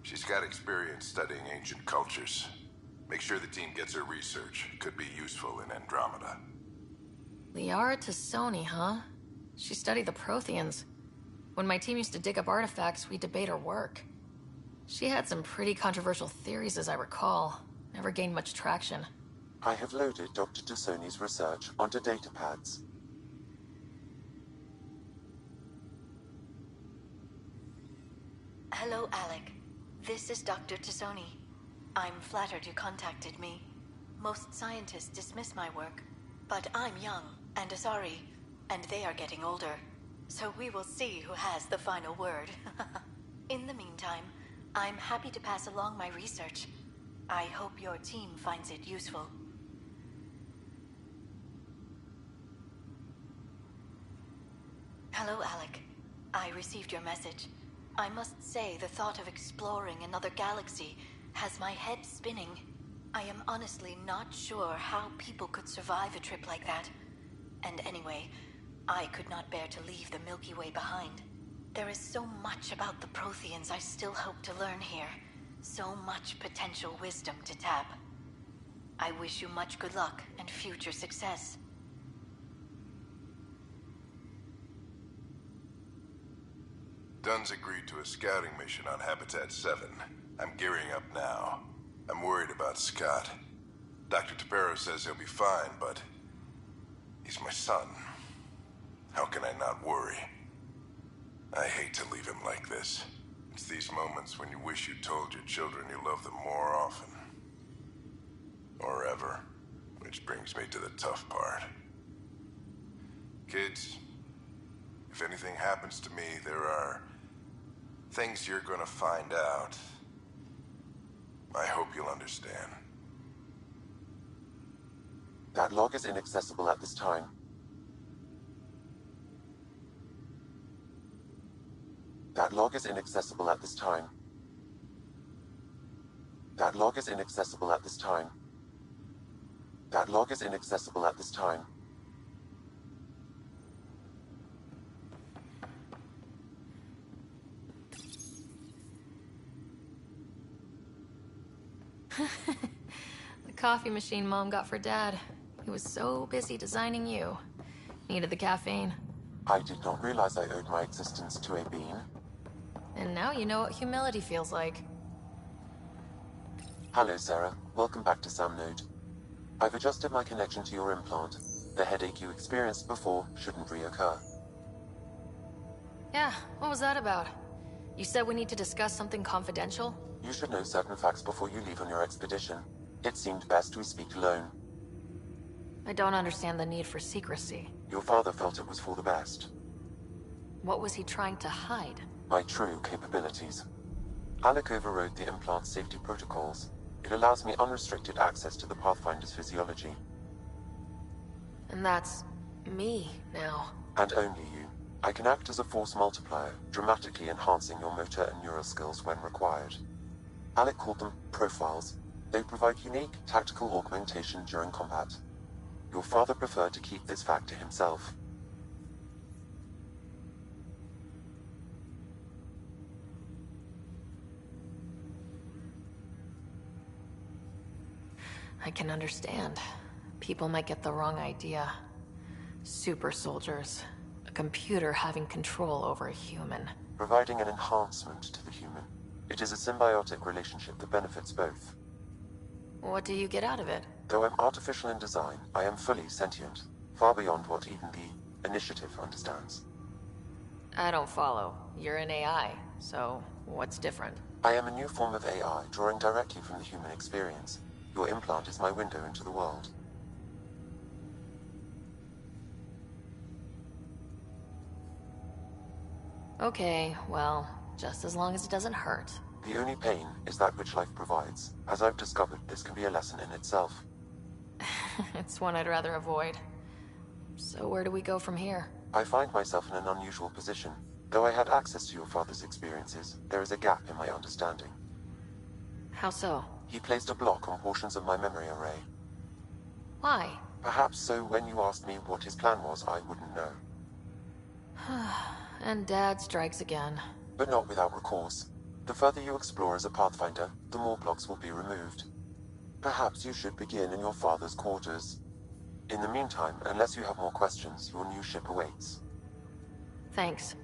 She's got experience studying ancient cultures. Make sure the team gets her research. Could be useful in Andromeda. Liara Tassoni, huh? She studied the Protheans. When my team used to dig up artifacts, we'd debate her work. She had some pretty controversial theories, as I recall. Never gained much traction. I have loaded Dr. Tassoni's research onto datapads. Hello, Alec. This is Dr. Tassoni. I'm flattered you contacted me. Most scientists dismiss my work, but I'm young and Asari, and they are getting older. So we will see who has the final word. In the meantime, I'm happy to pass along my research. I hope your team finds it useful. Hello, Alec. I received your message. I must say the thought of exploring another galaxy has my head spinning. I am honestly not sure how people could survive a trip like that. And anyway, I could not bear to leave the Milky Way behind. There is so much about the Protheans I still hope to learn here. So much potential wisdom to tap. I wish you much good luck and future success. Dunn's agreed to a scouting mission on Habitat 7. I'm gearing up now. I'm worried about Scott. Dr. Tapero says he'll be fine, but he's my son. How can I not worry? I hate to leave him like this. It's these moments when you wish you told your children you love them more often. Or ever. Which brings me to the tough part. Kids, if anything happens to me, there are things you're gonna find out. I hope you'll understand. That log is inaccessible at this time. That log is inaccessible at this time. That log is inaccessible at this time. That log is inaccessible at this time. The coffee machine Mom got for Dad. He was so busy designing you. Needed the caffeine. I did not realize I owed my existence to a bean. And now you know what humility feels like. Hello, Sarah. Welcome back to Sam Node. I've adjusted my connection to your implant. The headache you experienced before shouldn't reoccur. Yeah, what was that about? You said we need to discuss something confidential? You should know certain facts before you leave on your expedition. It seemed best we speak alone. I don't understand the need for secrecy. Your father felt it was for the best. What was he trying to hide? My true capabilities. Alec overrode the implant's safety protocols. It allows me unrestricted access to the Pathfinder's physiology. And that's me now. And only you. I can act as a force multiplier, dramatically enhancing your motor and neural skills when required. Alec called them profiles. They provide unique tactical augmentation during combat. Your father preferred to keep this fact to himself. I can understand. People might get the wrong idea. Super soldiers. A computer having control over a human. Providing an enhancement to the human. It is a symbiotic relationship that benefits both. What do you get out of it? Though I'm artificial in design, I am fully sentient. Far beyond what even the Initiative understands. I don't follow. You're an AI, so what's different? I am a new form of AI, drawing directly from the human experience. Your implant is my window into the world. Okay, well, just as long as it doesn't hurt. The only pain is that which life provides. As I've discovered, this can be a lesson in itself. It's one I'd rather avoid. So where do we go from here? I find myself in an unusual position. Though I had access to your father's experiences, there is a gap in my understanding. How so? He placed a block on portions of my memory array. Why? Perhaps so when you asked me what his plan was, I wouldn't know. And Dad strikes again. But not without recourse. The further you explore as a Pathfinder, the more blocks will be removed. Perhaps you should begin in your father's quarters. In the meantime, unless you have more questions, your new ship awaits. Thanks.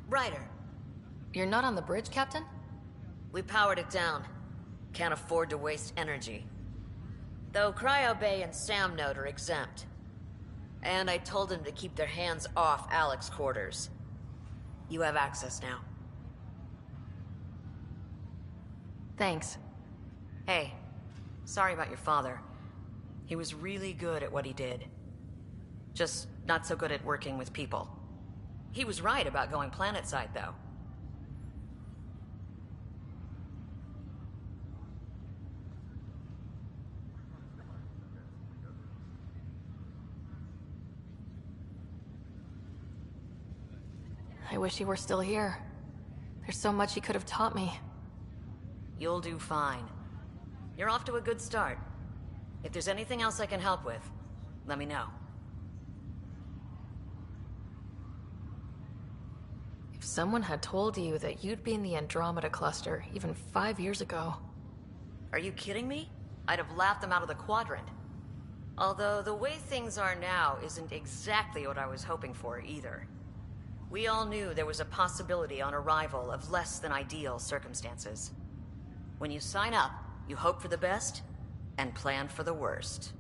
Ryder. You're not on the bridge, Captain? We powered it down. Can't afford to waste energy. Though Cryo Bay and Sam Node are exempt. And I told them to keep their hands off Alec's quarters. You have access now. Thanks. Hey, sorry about your father. He was really good at what he did. Just not so good at working with people. He was right about going planetside, though. I wish he were still here. There's so much he could have taught me. You'll do fine. You're off to a good start. If there's anything else I can help with, let me know. If someone had told you that you'd be in the Andromeda cluster even 5 years ago... Are you kidding me? I'd have laughed them out of the quadrant. Although the way things are now isn't exactly what I was hoping for either. We all knew there was a possibility on arrival of less than ideal circumstances. When you sign up, you hope for the best and plan for the worst.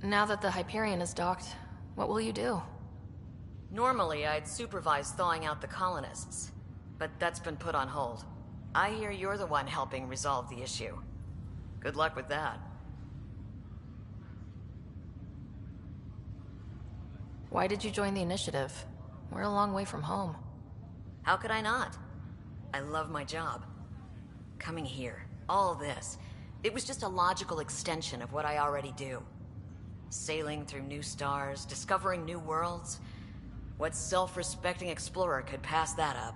Now that the Hyperion is docked, what will you do? Normally, I'd supervise thawing out the colonists, but that's been put on hold. I hear you're the one helping resolve the issue. Good luck with that. Why did you join the Initiative? We're a long way from home. How could I not? I love my job. Coming here, all this, it was just a logical extension of what I already do. Sailing through new stars, discovering new worlds. What self-respecting explorer could pass that up?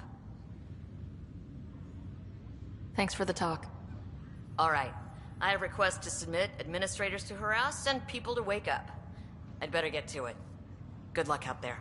Thanks for the talk. All right. I have requests to submit, administrators to harass, and people to wake up. I'd better get to it. Good luck out there.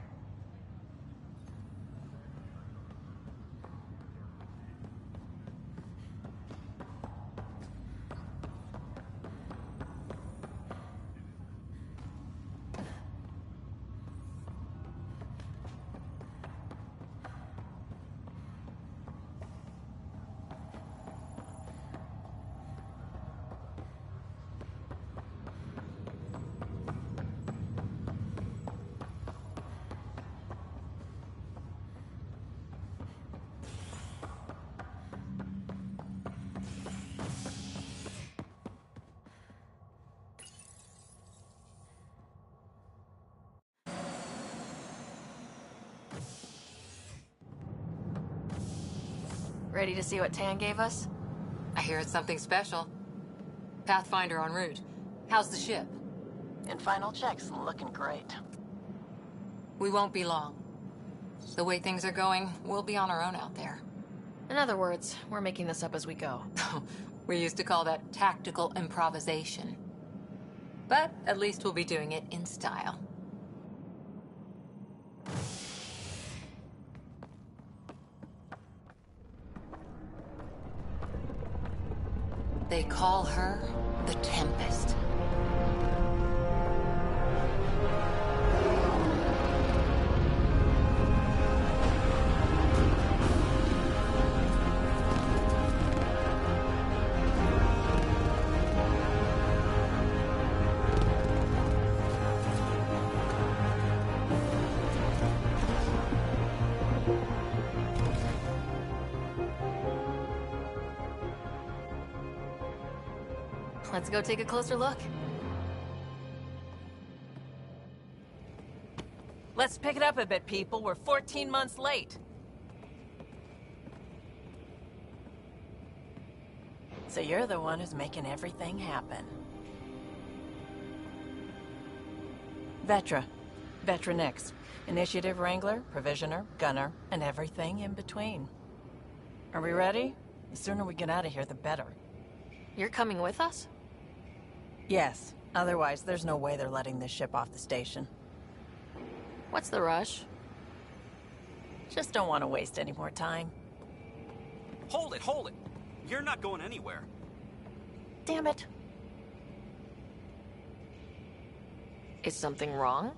Ready to see what Tan gave us? I hear it's something special. Pathfinder en route. How's the ship? In final checks, looking great. We won't be long. The way things are going, we'll be on our own out there. In other words, we're making this up as we go. We used to call that tactical improvisation. But at least we'll be doing it in style. They call her the Tempest. Let's go take a closer look. Let's pick it up a bit, people. We're 14 months late. So you're the one who's making everything happen. Vetra. Vetra Nix. Initiative Wrangler, Provisioner, Gunner, and everything in between. Are we ready? The sooner we get out of here, the better. You're coming with us? Yes. Otherwise, there's no way they're letting this ship off the station. What's the rush? Just don't want to waste any more time. Hold it, hold it! You're not going anywhere. Damn it. Is something wrong?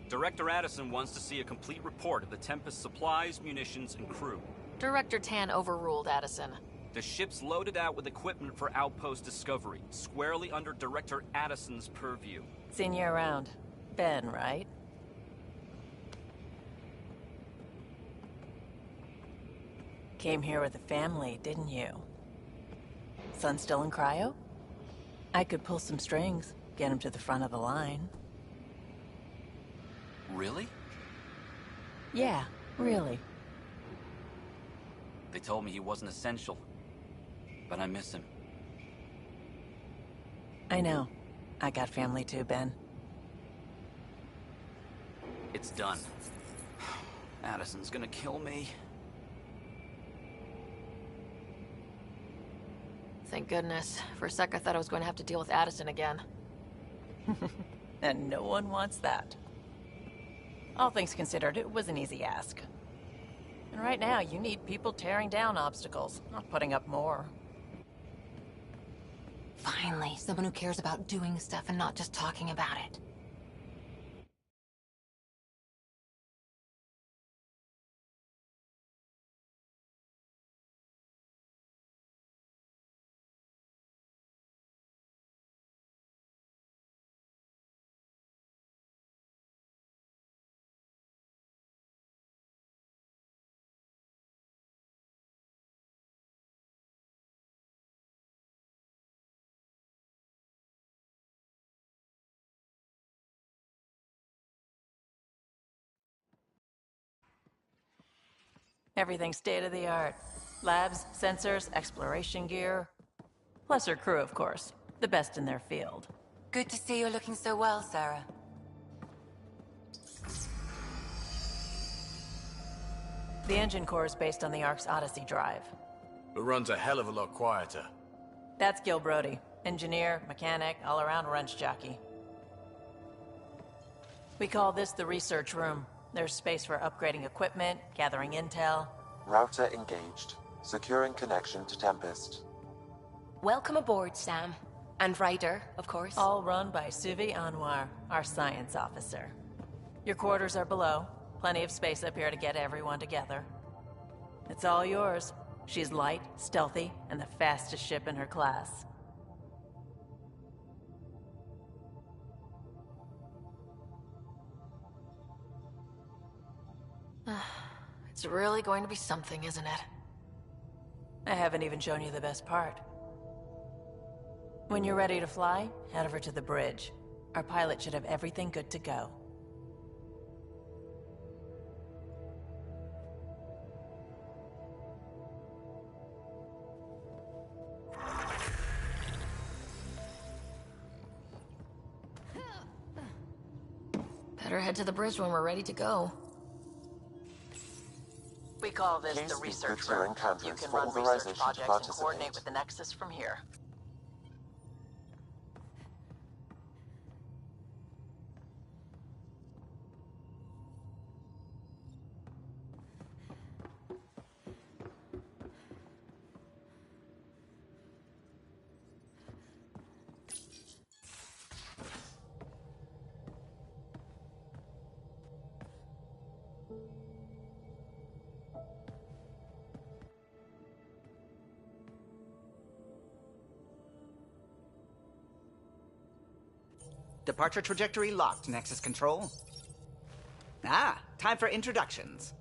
Director Addison wants to see a complete report of the Tempest's supplies, munitions, and crew. Director Tan overruled Addison. The ship's loaded out with equipment for outpost discovery, squarely under Director Addison's purview. Seen you around. Ben, right? Came here with a family, didn't you? Son still in cryo? I could pull some strings, get him to the front of the line. Really? Yeah, really. They told me he wasn't essential, but I miss him. I know. I got family too, Ben. It's done. Addison's gonna kill me. Thank goodness. For a sec, I thought I was going to have to deal with Addison again. And no one wants that. All things considered, it was an easy ask. And right now, you need people tearing down obstacles, not putting up more. Finally, someone who cares about doing stuff and not just talking about it. Everything state-of-the-art. Labs, sensors, exploration gear. Plus her crew, of course. The best in their field. Good to see you're looking so well, Sarah. The engine core is based on the Ark's Odyssey drive. It runs a hell of a lot quieter. That's Gil Brody, Engineer, mechanic, all-around wrench jockey. We call this the research room. There's space for upgrading equipment, gathering intel. Router engaged. Securing connection to Tempest. Welcome aboard, Sam. And Ryder, of course. All run by Suvi Anwar, our science officer. Your quarters are below. Plenty of space up here to get everyone together. It's all yours. She's light, stealthy, and the fastest ship in her class. It's really going to be something, isn't it? I haven't even shown you the best part. When you're ready to fly, head over to the bridge. Our pilot should have everything good to go. Better head to the bridge when we're ready to go. We call this Please the speak research with your room. encounters You can for run authorization research to projects and participate. coordinate with the Nexus from here. Departure trajectory locked, Nexus Control. Ah, time for introductions.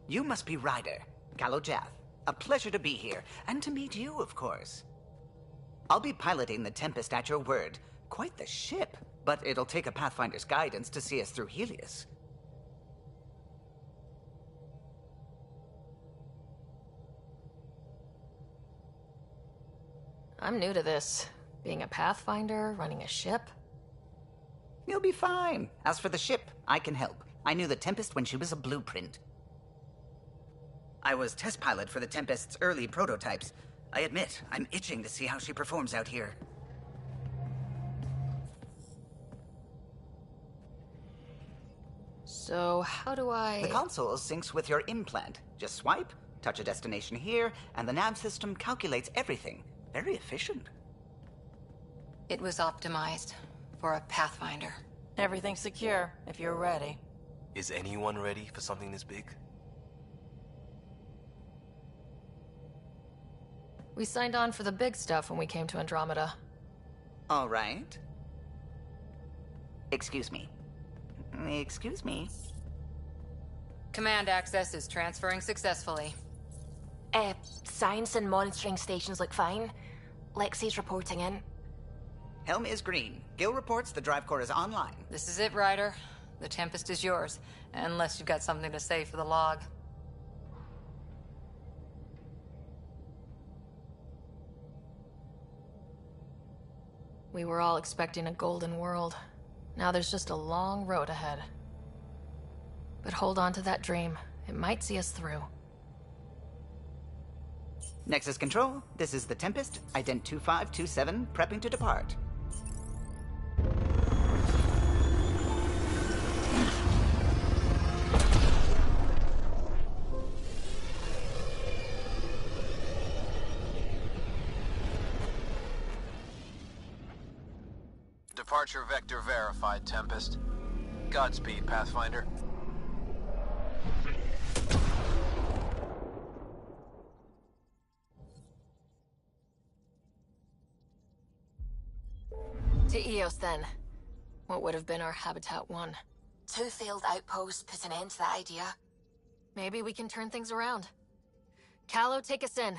You must be Ryder, Gallo Jath. A pleasure to be here, and to meet you, of course. I'll be piloting the Tempest at your word. Quite the ship, but it'll take a Pathfinder's guidance to see us through Helios. I'm new to this. Being a Pathfinder, running a ship. You'll be fine. As for the ship, I can help. I knew the Tempest when she was a blueprint. I was test pilot for the Tempest's early prototypes. I admit, I'm itching to see how she performs out here. So, how do I... The console syncs with your implant. Just swipe, touch a destination here, and the nav system calculates everything. Very efficient. It was optimized for a Pathfinder. Everything's secure, if you're ready. Is anyone ready for something this big? We signed on for the big stuff when we came to Andromeda. All right. Excuse me. Excuse me. Command access is transferring successfully. Science and monitoring stations look fine. Lexi's reporting in. Helm is green. Gil reports the drive core is online. This is it, Ryder. The Tempest is yours, unless you've got something to say for the log. We were all expecting a golden world. Now there's just a long road ahead. But hold on to that dream. It might see us through. Nexus Control, this is the Tempest, Ident 2527, prepping to depart. Departure vector verified, Tempest. Godspeed, Pathfinder. To Eos, then. What would have been our Habitat 1? 2 failed outposts put an end to that idea. Maybe we can turn things around. Callow, take us in.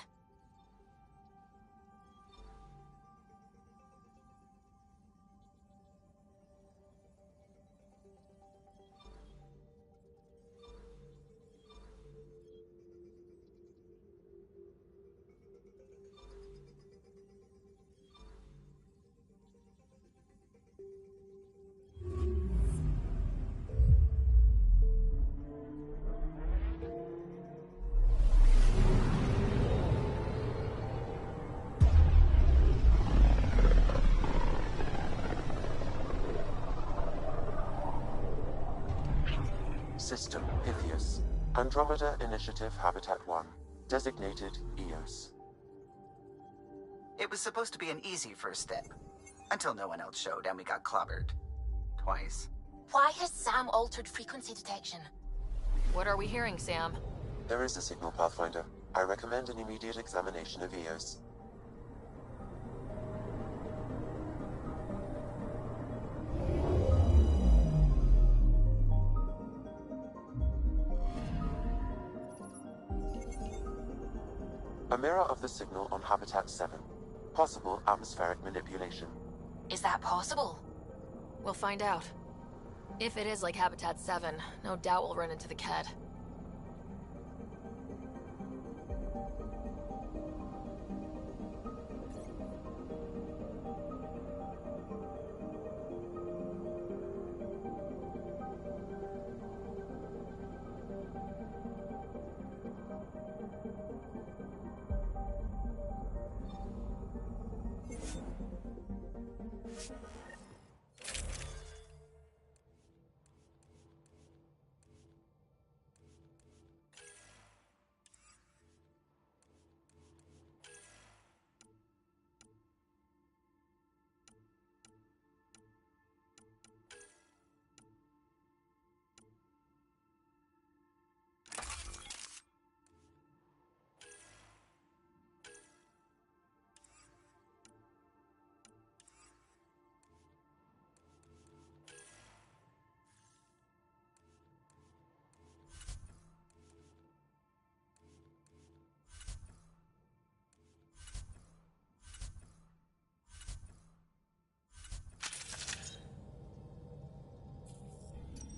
System Pythias. Andromeda Initiative Habitat 1. Designated EOS. It was supposed to be an easy first step. Until no one else showed and we got clobbered. Twice. Why has Sam altered frequency detection? What are we hearing, Sam? There is a signal, Pathfinder. I recommend an immediate examination of EOS. A mirror of the signal on Habitat 7. Possible atmospheric manipulation. Is that possible? We'll find out. If it is like Habitat 7, no doubt we'll run into the Ked.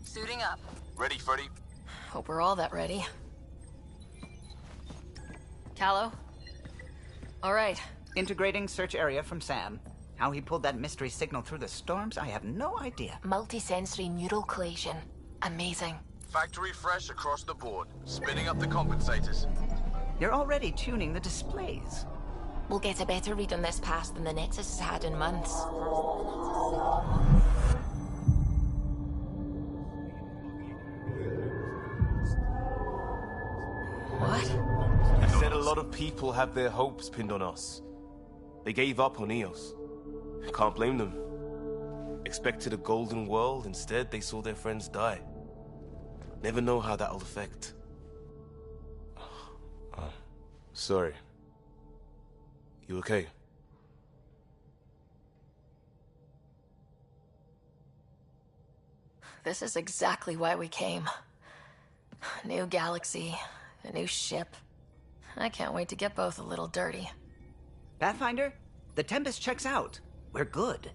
Suiting up. Ready, Freddy? Hope we're all that ready. Callow? All right. Integrating search area from Sam. How he pulled that mystery signal through the storms, I have no idea. Multisensory neural collation. Amazing. Factory fresh across the board. Spinning up the compensators. You're already tuning the displays. We'll get a better read on this pass than the Nexus has had in months. What? I said a lot of people have their hopes pinned on us. They gave up on EOS. Can't blame them. Expected a golden world, instead they saw their friends die. Never know how that'll affect. Sorry. You okay? This is exactly why we came. New galaxy, a new ship. I can't wait to get both a little dirty. Pathfinder, the Tempest checks out. We're good.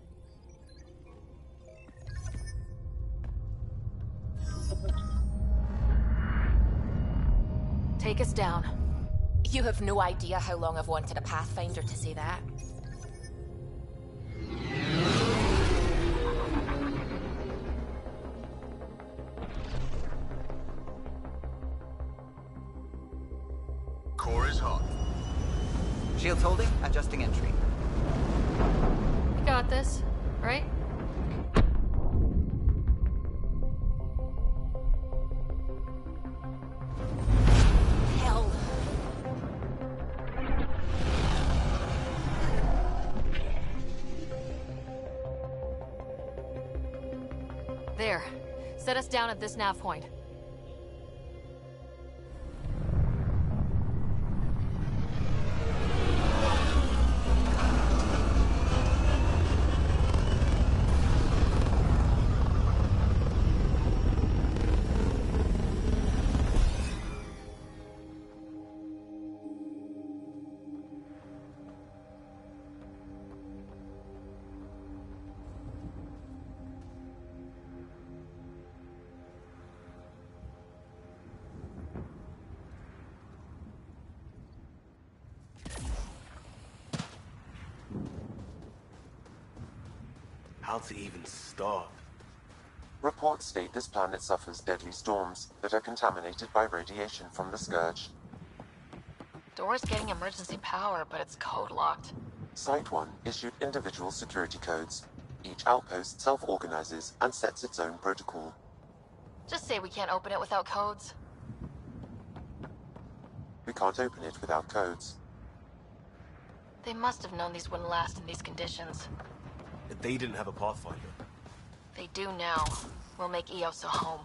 Take us down. You have no idea how long I've wanted a Pathfinder to say that. Core is hot. Shields holding, adjusting entry. We got this, right? Hell. There. Set us down at this nav point. How to even start? Reports state this planet suffers deadly storms that are contaminated by radiation from the Scourge. Door's getting emergency power, but it's code locked. Site 1 issued individual security codes. Each outpost self-organizes and sets its own protocol. Just say we can't open it without codes. We can't open it without codes. They must have known these wouldn't last in these conditions. They didn't have a Pathfinder. They do now. We'll make Eos a home.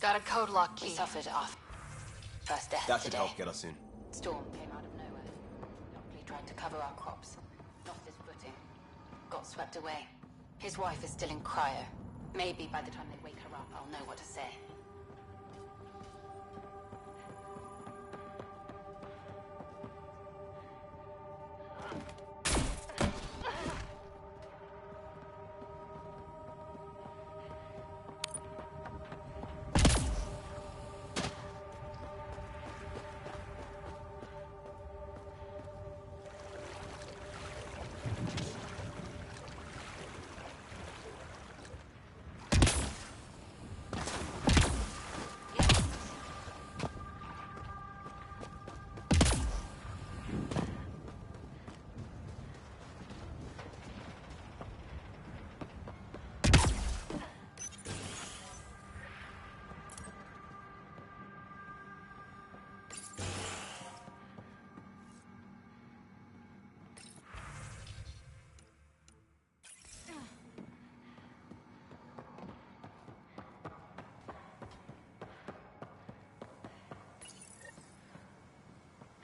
Got a code lock key. We suffered our first death That should today. help get us in. Storm came out of nowhere. Luckily tried to cover our crops. Lost his footing. Got swept away. His wife is still in cryo. Maybe by the time they wake her up, I'll know what to say.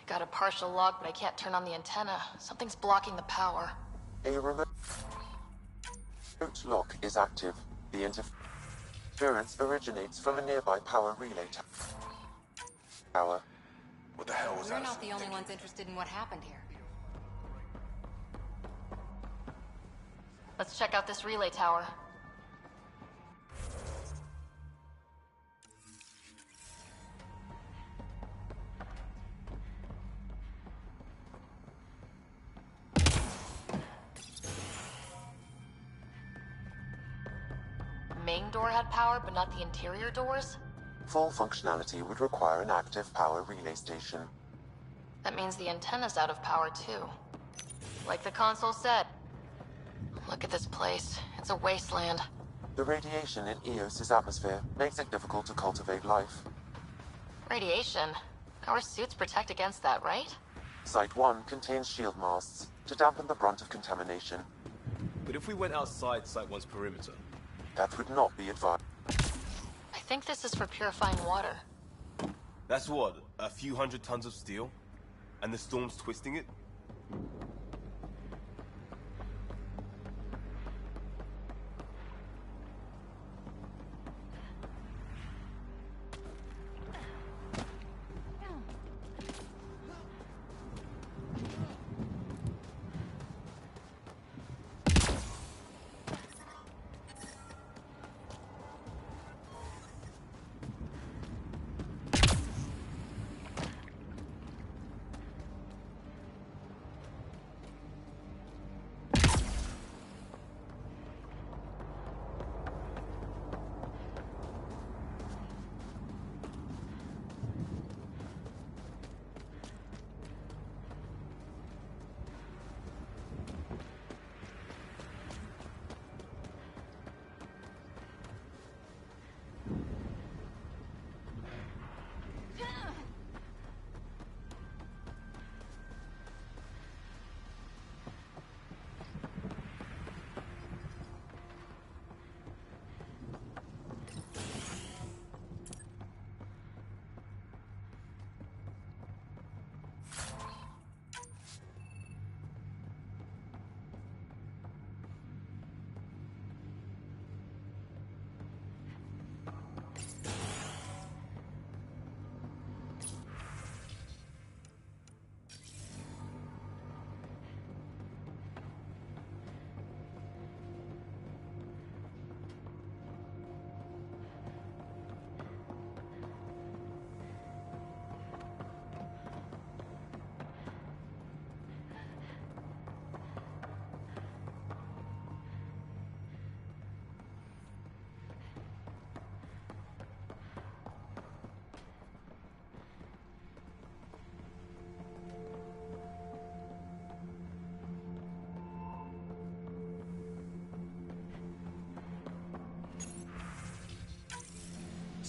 Got a partial lock, but I can't turn on the antenna. Something's blocking the power. A remote lock is active. The interference originates from a nearby power relay tower. What the hell was We're that? not the only ones interested in what happened here. Let's check out this relay tower. Main door had power, but not the interior doors? Full functionality would require an active power relay station. That means the antenna's out of power too. Like the console said. Look at this place. It's a wasteland. The radiation in Eos's atmosphere makes it difficult to cultivate life. Radiation? Our suits protect against that, right? Site 1 contains shield masts to dampen the brunt of contamination. But if we went outside Site 1's perimeter? That would not be advised. I think this is for purifying water. That's what, a few hundred tons of steel? And the storm's twisting it?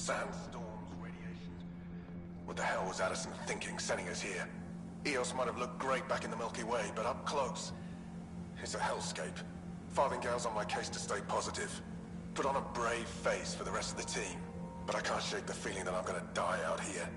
Sandstorms, radiation. What the hell was Addison thinking, sending us here? Eos might have looked great back in the Milky Way, but up close, it's a hellscape. Farthingale's on my case to stay positive. Put on a brave face for the rest of the team, but I can't shake the feeling that I'm gonna die out here.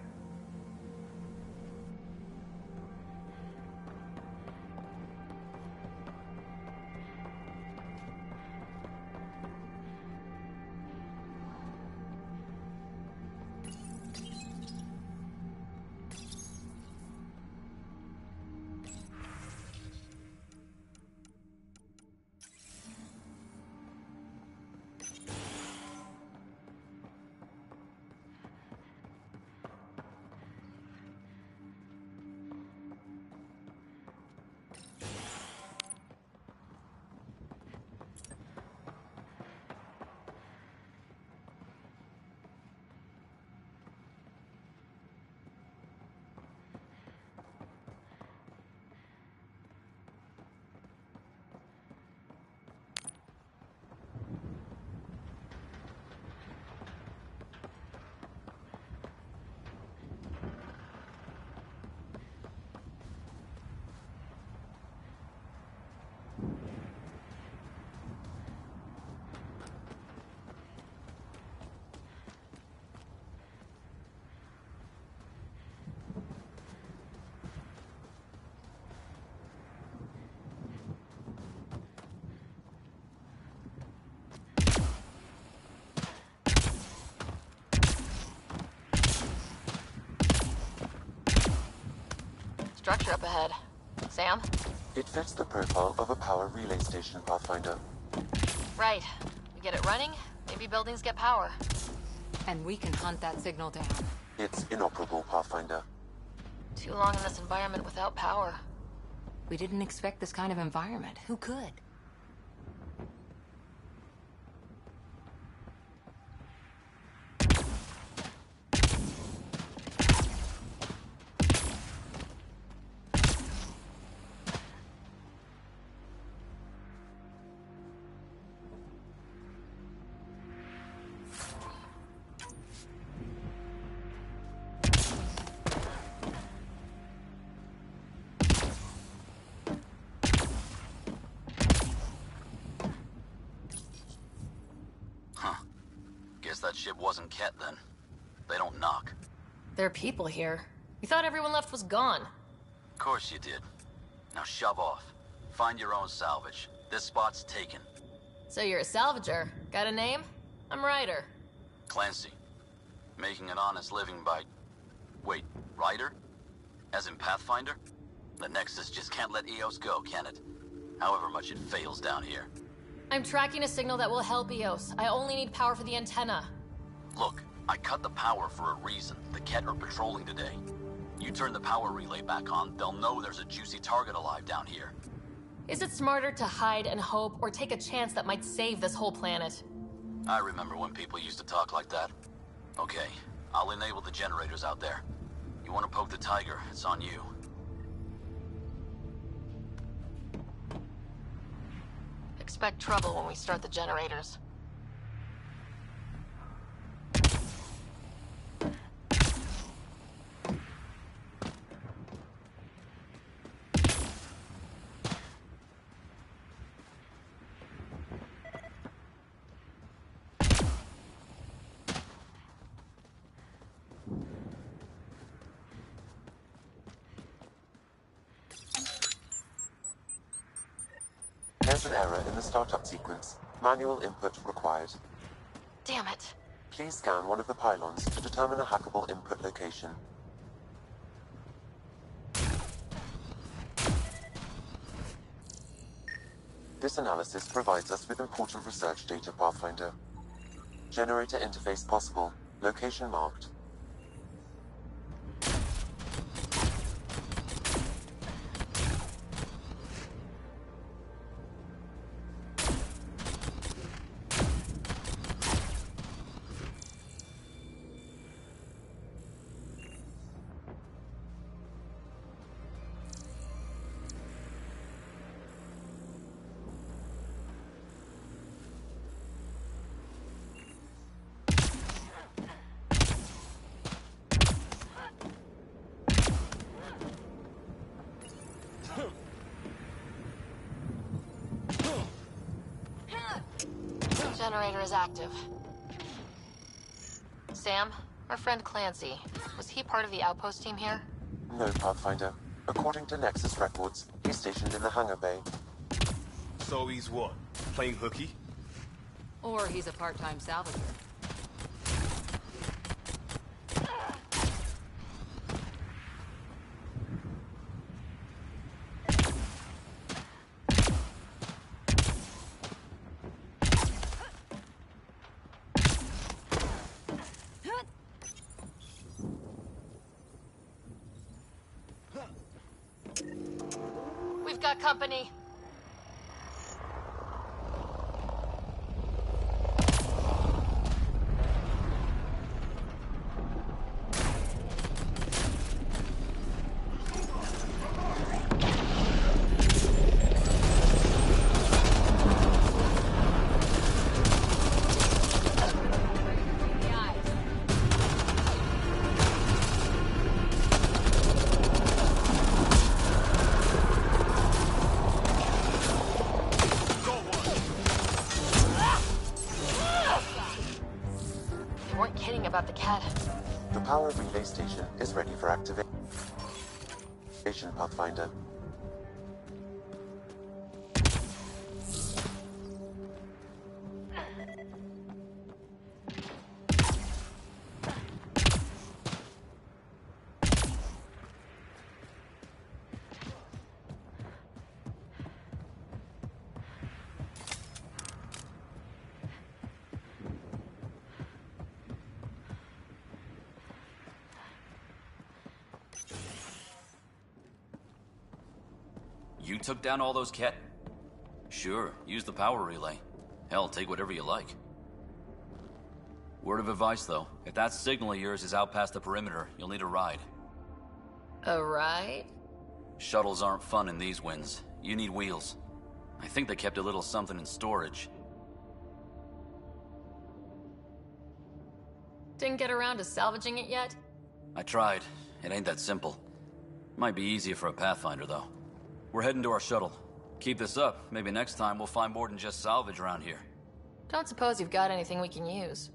Structure up ahead. Sam? It fits the profile of a power relay station, Pathfinder. Right. We get it running, maybe buildings get power. And we can hunt that signal down. It's inoperable, Pathfinder. Too long in this environment without power. We didn't expect this kind of environment. Who could? That ship wasn't Ket then. They don't knock. There are people here. We thought everyone left was gone. Of course you did. Now shove off. Find your own salvage. This spot's taken. So you're a salvager. Got a name? I'm Ryder. Clancy. Making an honest living by... Wait, Ryder? As in Pathfinder? The Nexus just can't let Eos go, can it? However much it fails down here. I'm tracking a signal that will help Eos. I only need power for the antenna. Look, I cut the power for a reason. The Ket are patrolling today. You turn the power relay back on, they'll know there's a juicy target alive down here. Is it smarter to hide and hope, or take a chance that might save this whole planet? I remember when people used to talk like that. Okay, I'll enable the generators out there. You want to poke the tiger, it's on you. Expect trouble when we start the generators. There's an error in the startup sequence. Manual input required. Damn it. Please scan one of the pylons to determine a hackable input location. This analysis provides us with important research data, Pathfinder. Generator interface possible. Location marked. Generator is active. Sam, our friend Clancy, was he part of the outpost team here? No, Pathfinder. According to Nexus records, he's stationed in the hangar bay. So he's what? Playing hooky? Or he's a part-time salvager. We've got company. They weren't kidding about the cat. The power relay station is ready for activation, Pathfinder. You took down all those cat... Sure, use the power relay. Hell, take whatever you like. Word of advice, though. If that signal of yours is out past the perimeter, you'll need a ride. A ride? Shuttles aren't fun in these winds. You need wheels. I think they kept a little something in storage. Didn't get around to salvaging it yet? I tried. It ain't that simple. Might be easier for a Pathfinder, though. We're heading to our shuttle. Keep this up. Maybe next time we'll find more than just salvage around here. Don't suppose you've got anything we can use.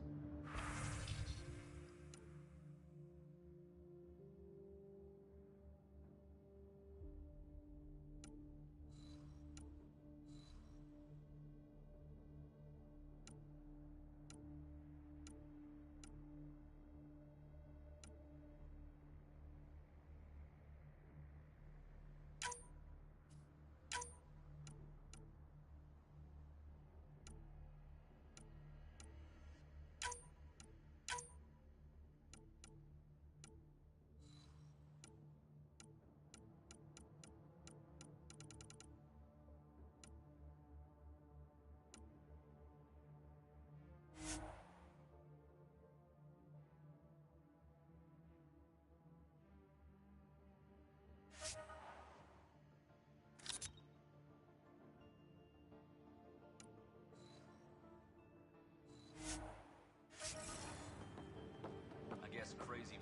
I guess crazy...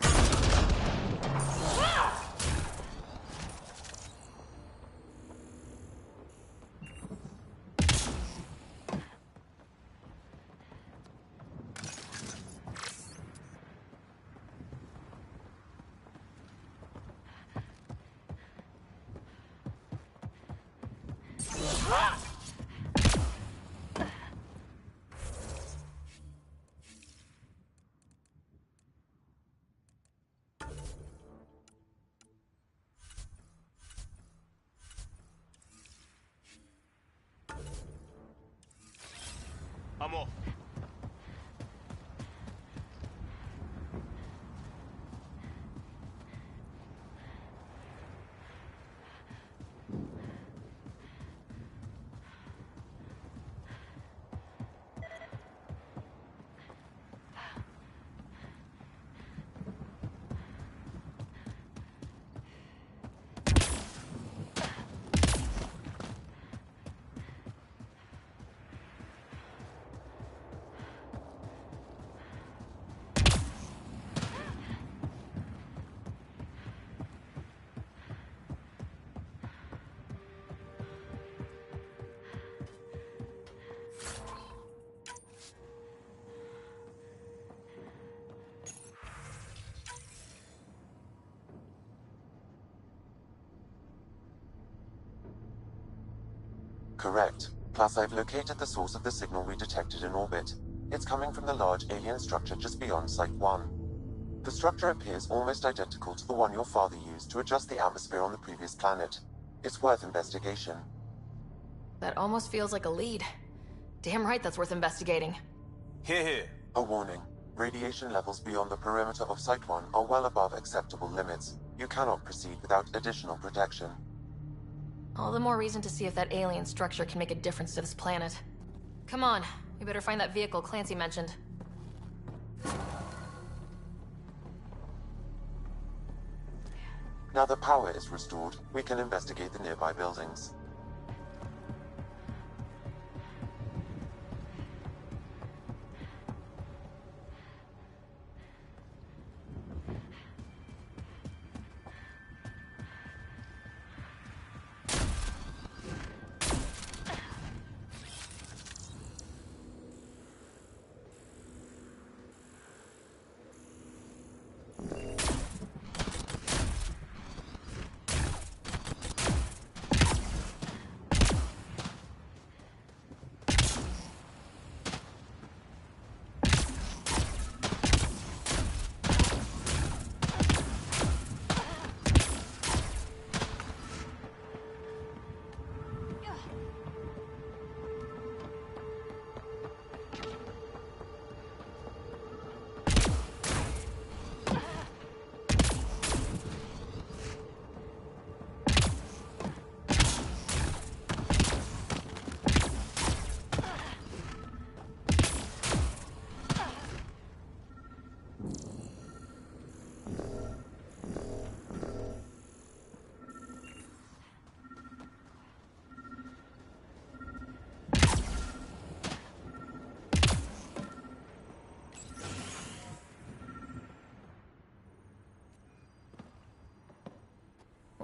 I'm off. Correct. Plus, I've located the source of the signal we detected in orbit. It's coming from the large alien structure just beyond Site 1. The structure appears almost identical to the one your father used to adjust the atmosphere on the previous planet. It's worth investigation. That almost feels like a lead. Damn right that's worth investigating. Here. A warning. Radiation levels beyond the perimeter of Site 1 are well above acceptable limits. You cannot proceed without additional protection. All the more reason to see if that alien structure can make a difference to this planet. Come on, we better find that vehicle Clancy mentioned. Now that power is restored, we can investigate the nearby buildings.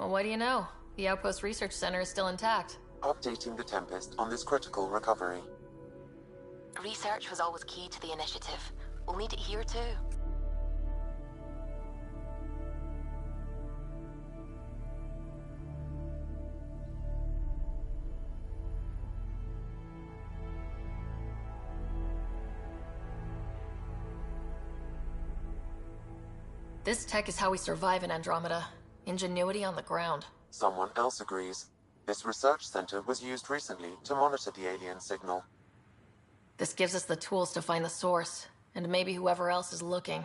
Well, what do you know? The Outpost Research Center is still intact. Updating the Tempest on this critical recovery. Research was always key to the initiative. We'll need it here too. This tech is how we survive in Andromeda. Ingenuity on the ground. Someone else agrees. This research center was used recently to monitor the alien signal. This gives us the tools to find the source, and maybe whoever else is looking.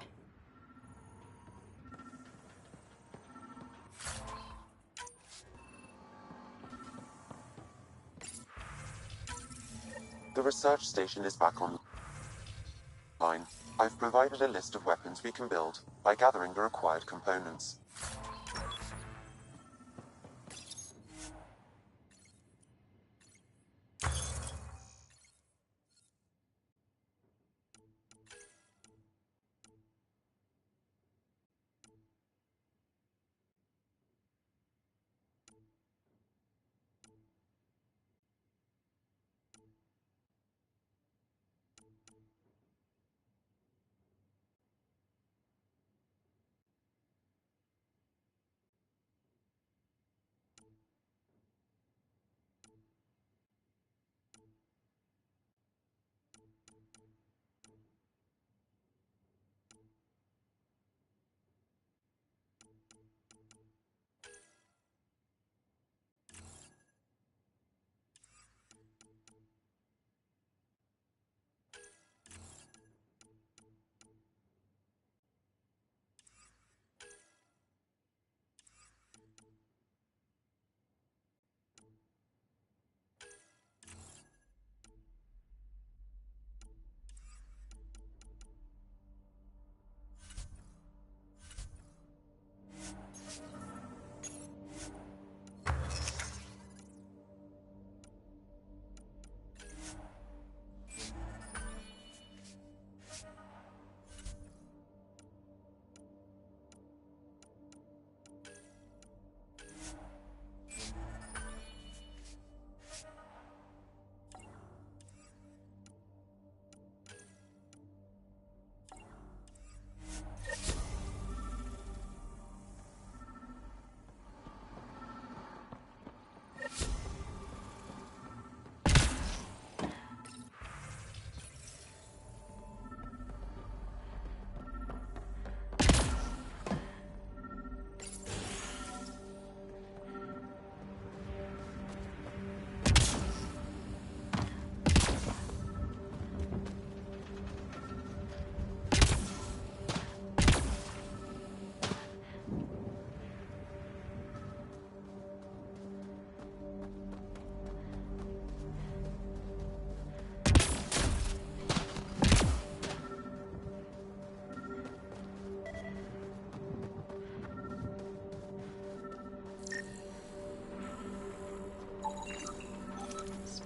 The research station is back online. I've provided a list of weapons we can build by gathering the required components.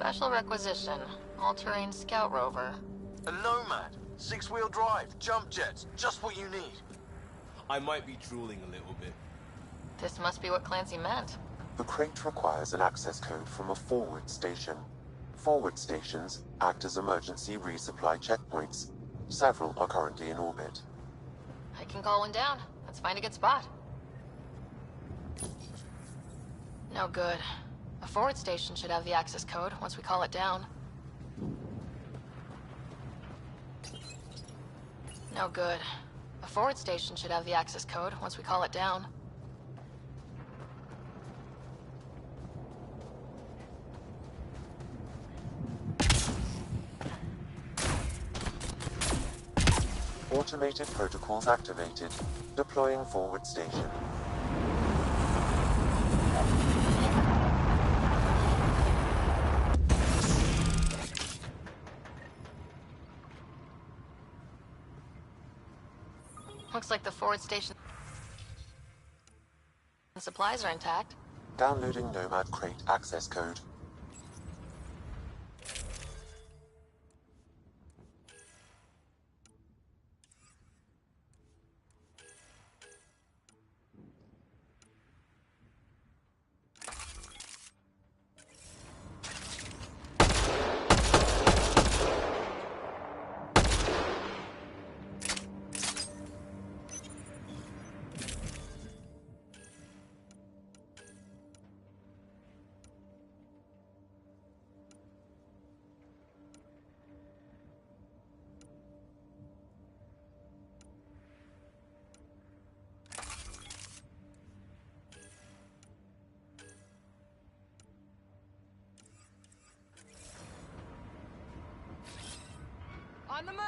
Special requisition. All-terrain scout rover. A Nomad, 6-wheel drive, jump jets, just what you need. I might be drooling a little bit. This must be what Clancy meant. The crate requires an access code from a forward station. Forward stations act as emergency resupply checkpoints. Several are currently in orbit. I can call one down. Let's find a good spot. No good. A forward station should have the access code once we call it down. No good. A forward station should have the access code once we call it down. Automated protocols activated. Deploying forward station. Looks like the forward station supplies are intact. Downloading Nomad crate access code. On the move!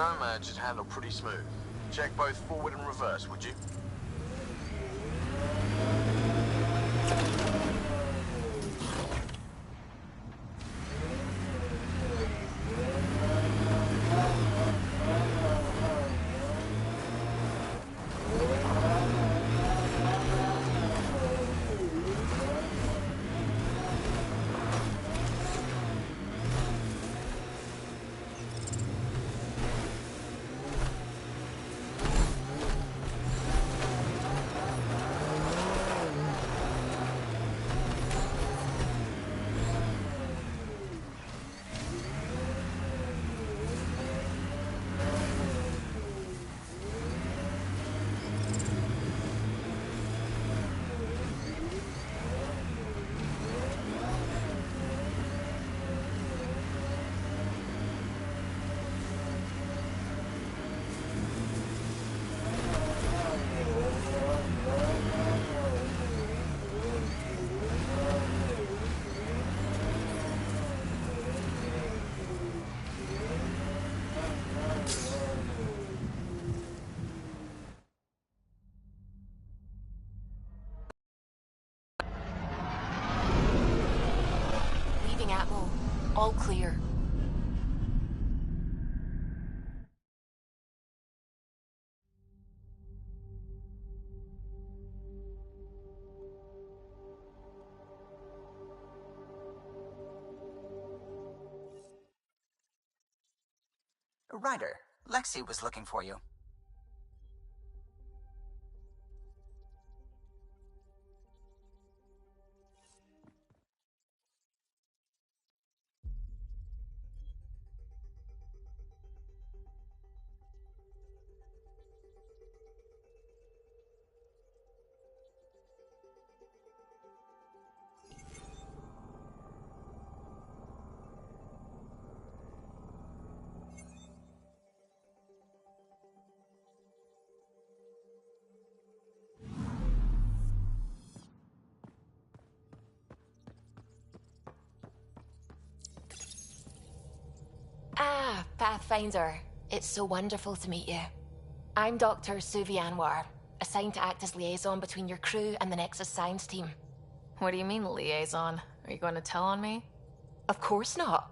Nomad should handle pretty smooth. Check both forward and reverse, would you? Atmo. All clear. Ryder, Lexi was looking for you. Pathfinder. It's so wonderful to meet you. I'm Dr. Suvi Anwar, assigned to act as liaison between your crew and the Nexus science team. What do you mean, liaison? Are you going to tell on me? Of course not.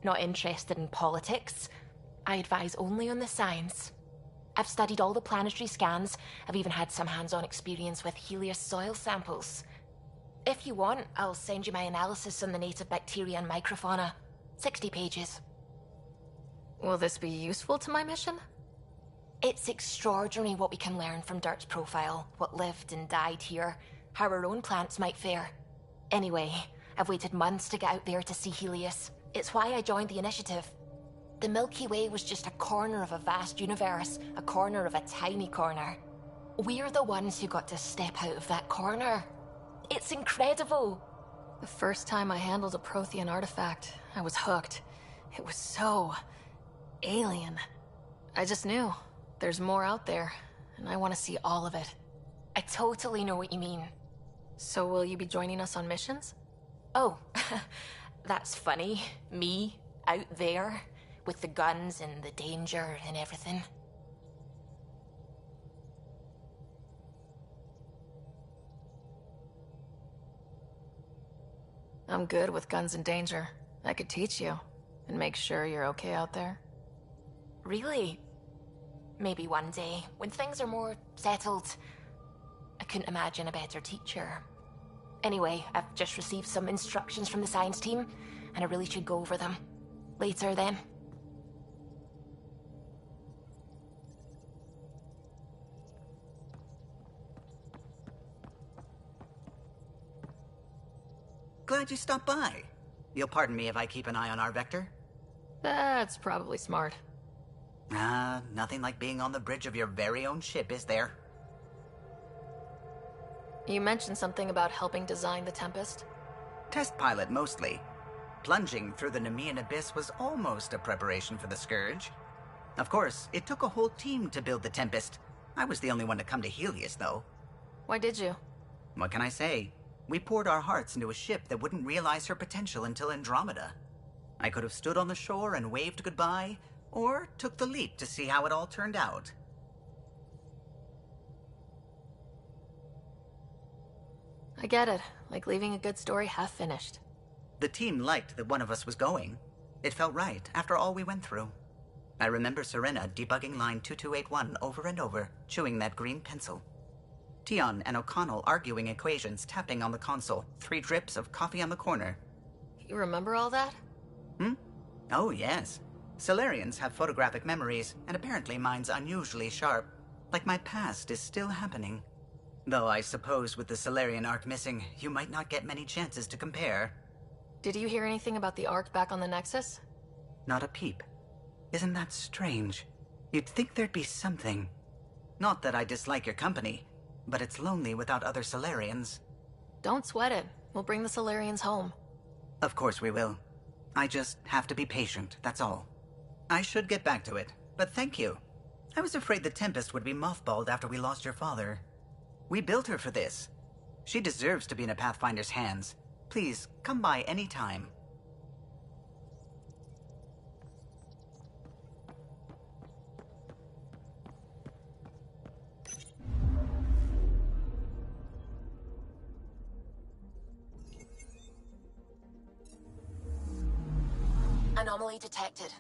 Not interested in politics. I advise only on the science. I've studied all the planetary scans. I've even had some hands-on experience with Helios soil samples. If you want, I'll send you my analysis on the native bacteria and microfauna. 60 pages. Will this be useful to my mission? It's extraordinary what we can learn from Dirt's profile, what lived and died here, how our own plants might fare. Anyway, I've waited months to get out there to see Helios. It's why I joined the initiative. The Milky Way was just a corner of a vast universe, a corner of a tiny corner. We're the ones who got to step out of that corner. It's incredible. The first time I handled a Prothean artifact, I was hooked. It was so alien. I just knew there's more out there, and I want to see all of it. I totally know what you mean. So will you be joining us on missions? Oh, that's funny. Me, out there, with the guns and the danger and everything. I'm good with guns and danger. I could teach you, and make sure you're okay out there. Really? Maybe one day, when things are more settled. I couldn't imagine a better teacher. Anyway, I've just received some instructions from the science team, and I really should go over them. Later, then. Glad you stopped by. You'll pardon me if I keep an eye on our vector? That's probably smart. Nothing like being on the bridge of your very own ship, is there? You mentioned something about helping design the Tempest? Test pilot, mostly. Plunging through the Nemean abyss was almost a preparation for the Scourge. Of course, it took a whole team to build the Tempest. I was the only one to come to Helios, though. Why did you? What can I say? We poured our hearts into a ship that wouldn't realize her potential until Andromeda. I could have stood on the shore and waved goodbye, or took the leap to see how it all turned out. I get it. Like leaving a good story half finished. The team liked that one of us was going. It felt right after all we went through. I remember Serena debugging line 2281 over and over, chewing that green pencil. Tion and O'Connell arguing equations, tapping on the console, 3 drips of coffee on the corner. You remember all that? Oh, yes. Solarians have photographic memories, and apparently mine's unusually sharp. Like my past is still happening. Though I suppose with the Solarian arc missing, you might not get many chances to compare. Did you hear anything about the arc back on the Nexus? Not a peep. Isn't that strange? You'd think there'd be something. Not that I dislike your company, but it's lonely without other Solarians. Don't sweat it. We'll bring the Solarians home. Of course we will. I just have to be patient, that's all. I should get back to it, but thank you. I was afraid the Tempest would be mothballed after we lost your father. We built her for this. She deserves to be in a Pathfinder's hands. Please, come by any time. Anomaly detected.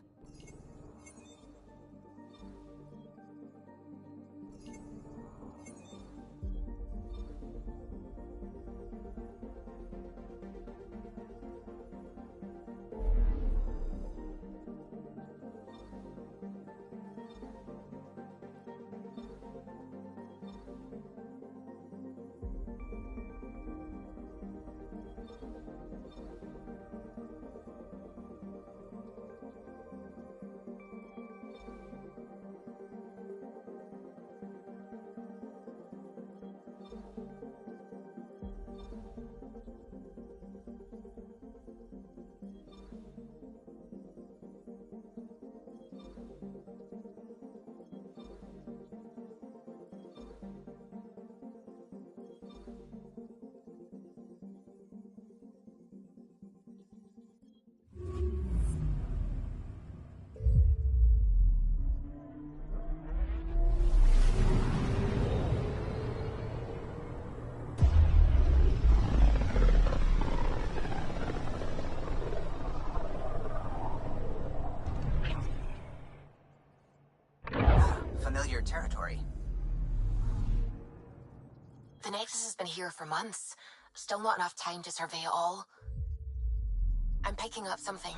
The Nexus has been here for months. Still not enough time to survey it all. I'm picking up something.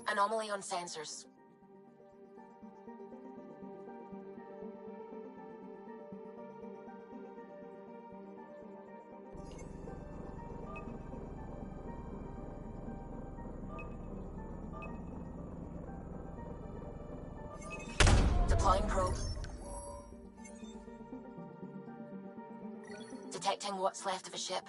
Anomaly on sensors. Deploying probe. Detecting what's left of a ship.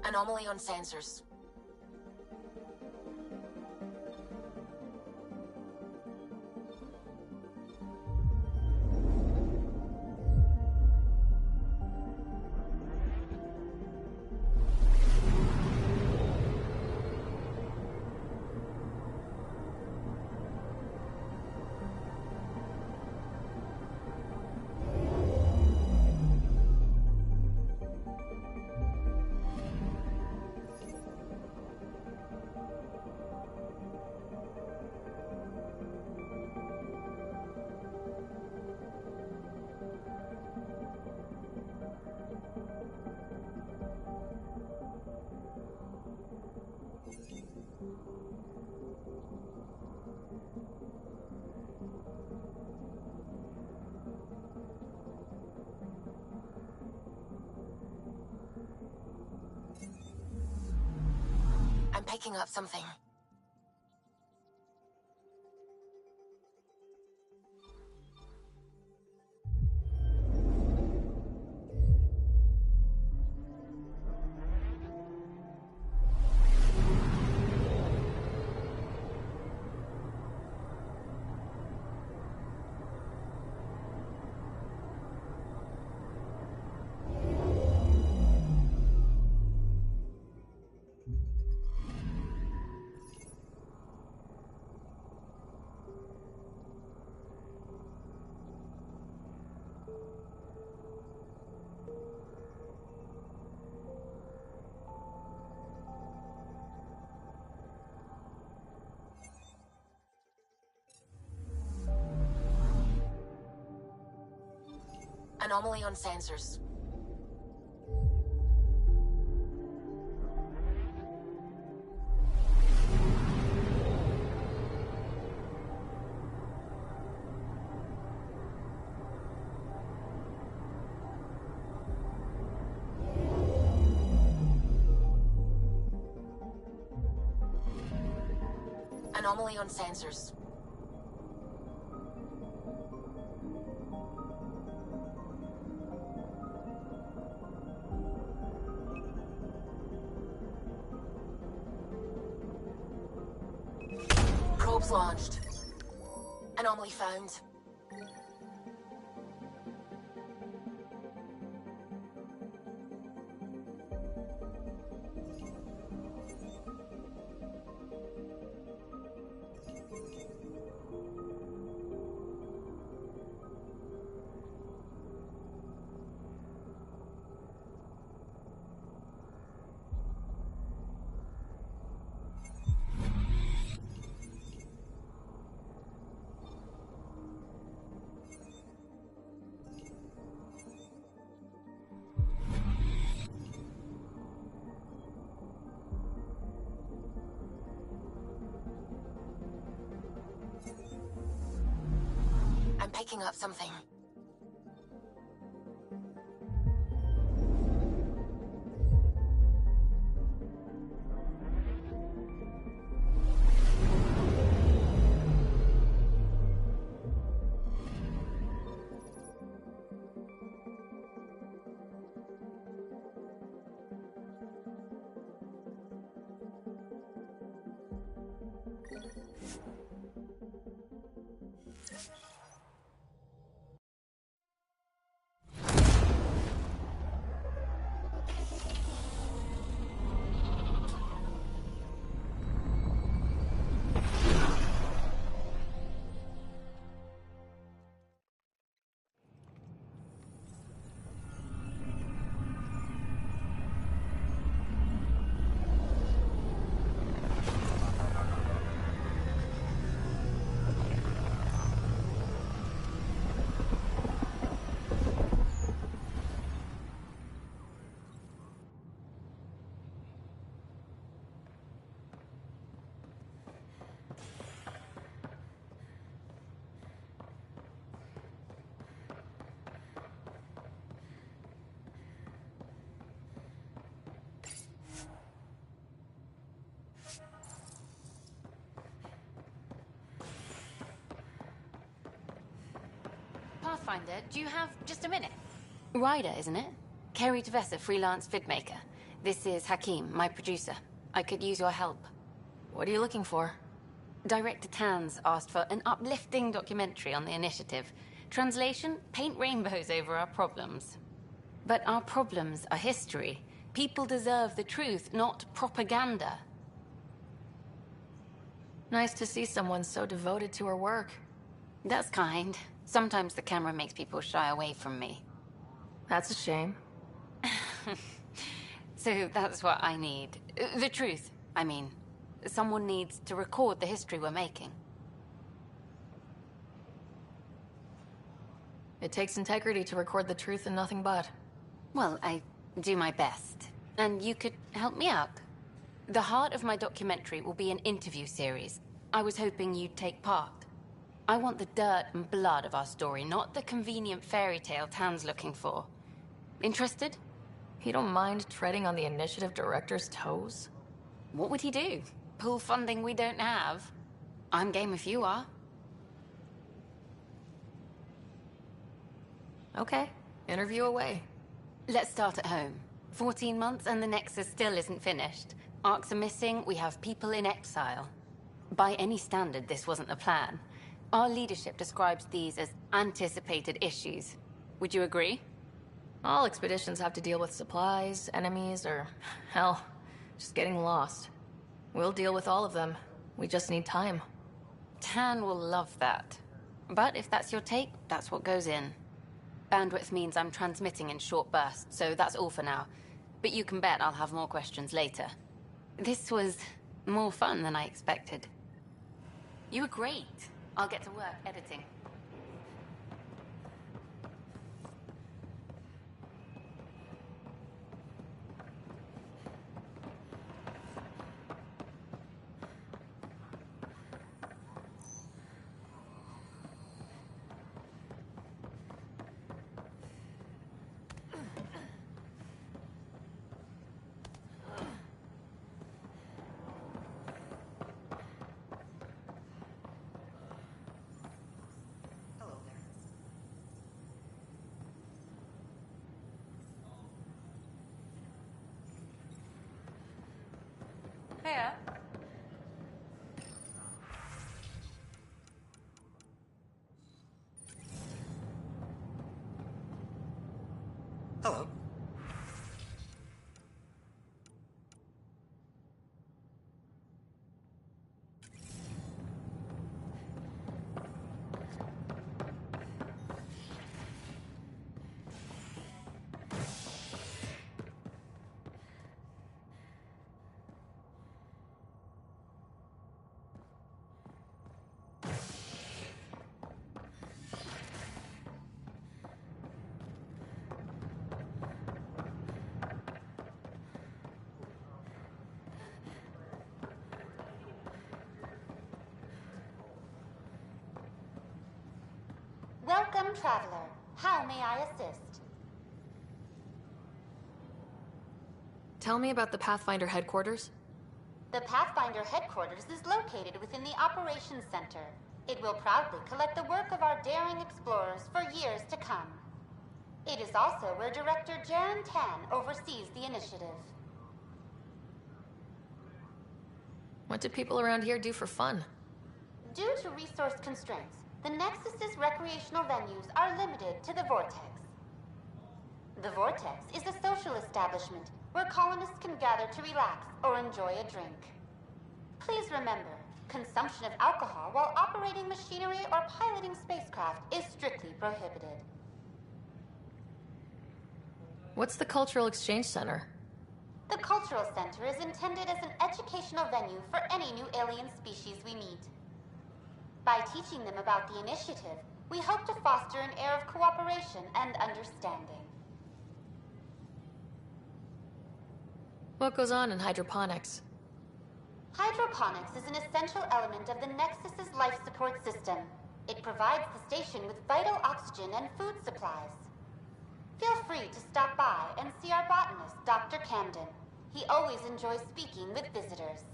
Anomaly on sensors. I'm picking up something. Anomaly on sensors. Anomaly on sensors. Probes launched. Anomaly found. I'm picking up something. Pathfinder, do you have just a minute? Ryder, isn't it? Kerry Tavessa, freelance vidmaker. This is Hakeem, my producer. I could use your help. What are you looking for? Director Tanz asked for an uplifting documentary on the initiative. Translation, paint rainbows over our problems. But our problems are history. People deserve the truth, not propaganda. Nice to see someone so devoted to her work. That's kind. Sometimes the camera makes people shy away from me. That's a shame. So that's what I need. The truth, I mean. Someone needs to record the history we're making. It takes integrity to record the truth and nothing but. Well, I do my best. And you could help me out. The heart of my documentary will be an interview series. I was hoping you'd take part. I want the dirt and blood of our story, not the convenient fairy tale Tan's looking for. Interested? You don't mind treading on the initiative director's toes? What would he do? Pull funding we don't have? I'm game if you are. Okay, interview away. Let's start at home. 14 months and the Nexus still isn't finished. Arcs are missing, we have people in exile. By any standard, this wasn't the plan. Our leadership describes these as anticipated issues. Would you agree? All expeditions have to deal with supplies, enemies, or, hell, just getting lost. We'll deal with all of them. We just need time. Tan will love that. But if that's your take, that's what goes in. Bandwidth means I'm transmitting in short bursts, so that's all for now. But you can bet I'll have more questions later. This was more fun than I expected. You were great. I'll get to work editing. Hiya. Hello. Welcome, traveler. How may I assist? Tell me about the Pathfinder headquarters. The Pathfinder headquarters is located within the Operations Center. It will proudly collect the work of our daring explorers for years to come. It is also where Director Jaren Tan oversees the initiative. What do people around here do for fun? Due to resource constraints, the Nexus's recreational venues are limited to the Vortex. The Vortex is a social establishment where colonists can gather to relax or enjoy a drink. Please remember, consumption of alcohol while operating machinery or piloting spacecraft is strictly prohibited. What's the Cultural Exchange Center? The Cultural Center is intended as an educational venue for any new alien species we meet. By teaching them about the initiative, we hope to foster an air of cooperation and understanding. What goes on in hydroponics? Hydroponics is an essential element of the Nexus's life support system. It provides the station with vital oxygen and food supplies. Feel free to stop by and see our botanist, Dr. Camden. He always enjoys speaking with visitors.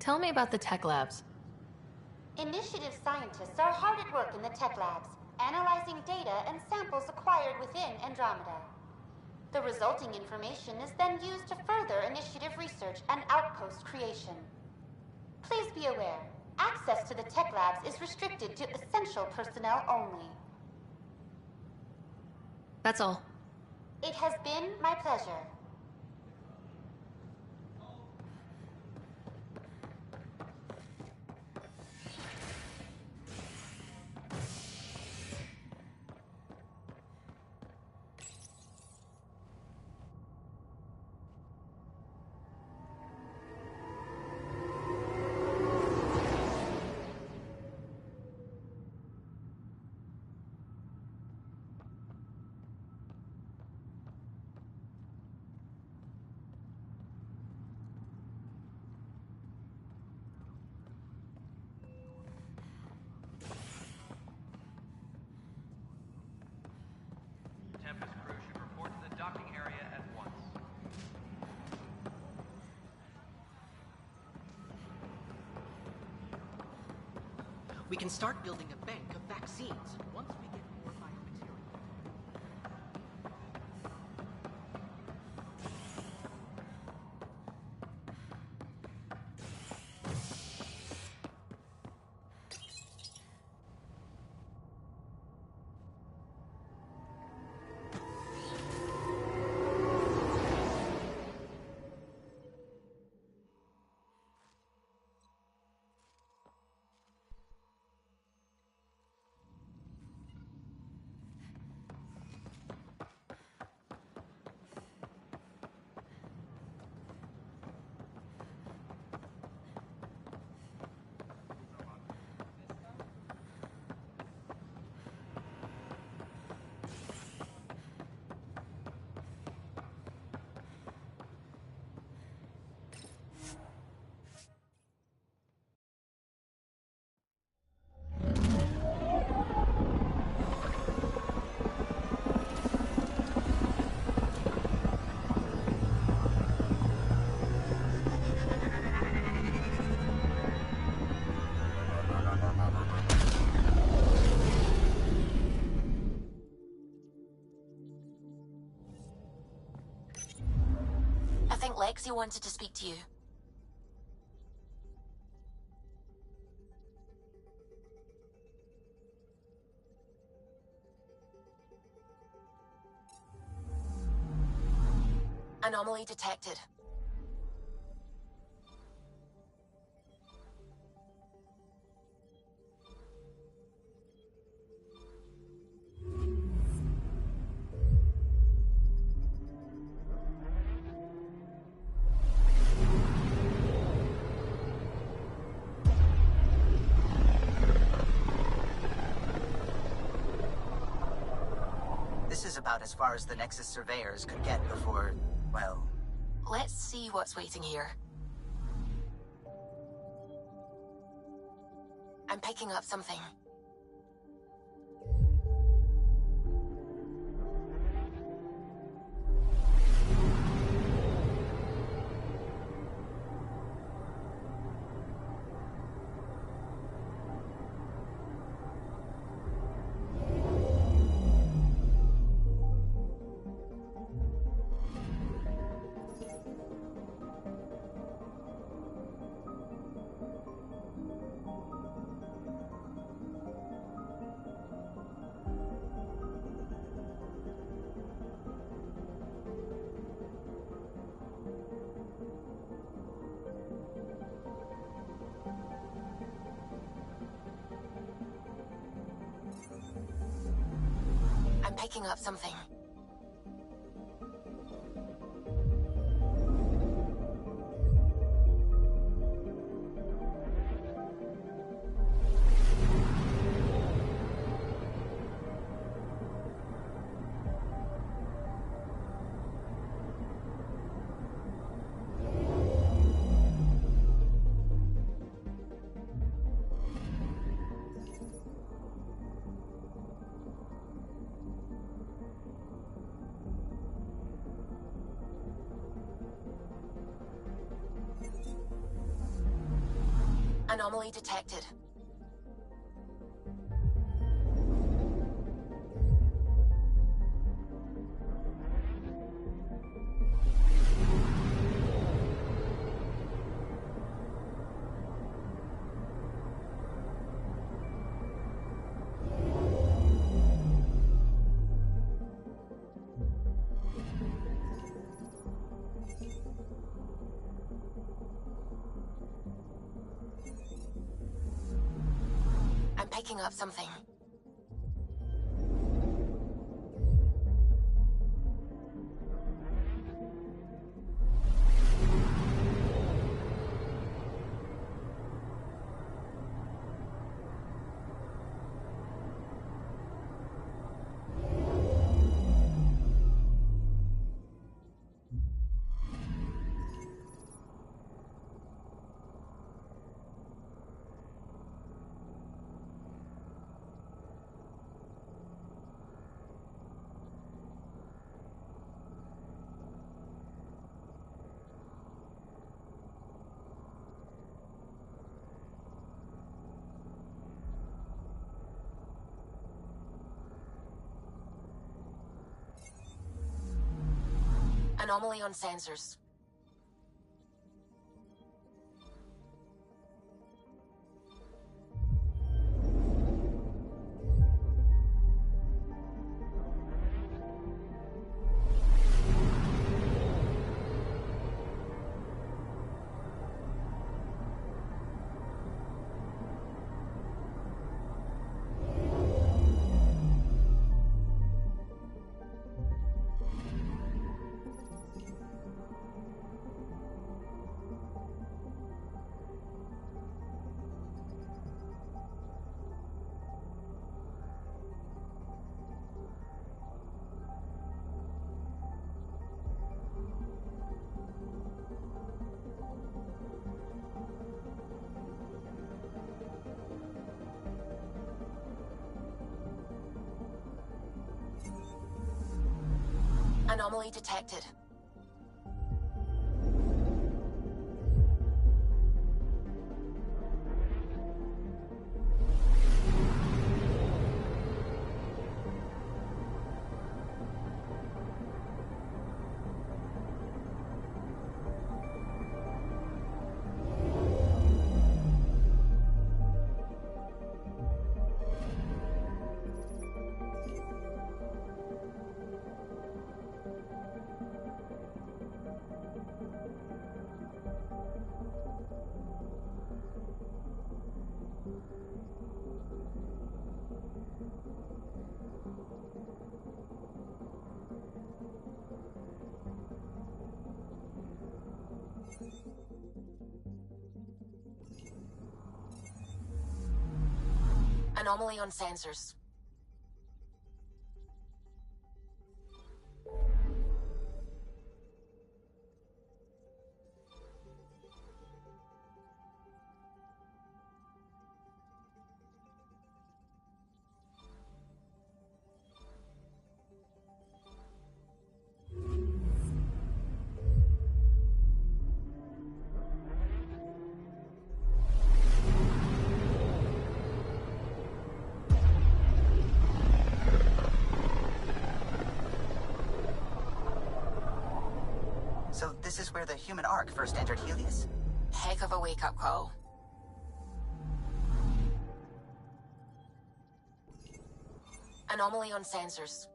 Tell me about the tech labs. Initiative scientists are hard at work in the tech labs, analyzing data and samples acquired within Andromeda. The resulting information is then used to further initiative research and outpost creation. Please be aware, access to the tech labs is restricted to essential personnel only. That's all. It has been my pleasure. Tempest crew should report to the docking area at once. We can start building a bank of vaccines once we get more biomaterial. I think Lexi wanted to speak to you. Anomaly detected. This is about as far as the Nexus surveyors could get before, well... Let's see what's waiting here. I'm picking up something. I'm picking up something. Anomaly detected. picking up something. Anomaly on sensors. Anomaly detected. Anomaly on sensors. So this is where the human Ark first entered Helios? Heck of a wake-up call. Anomaly on sensors.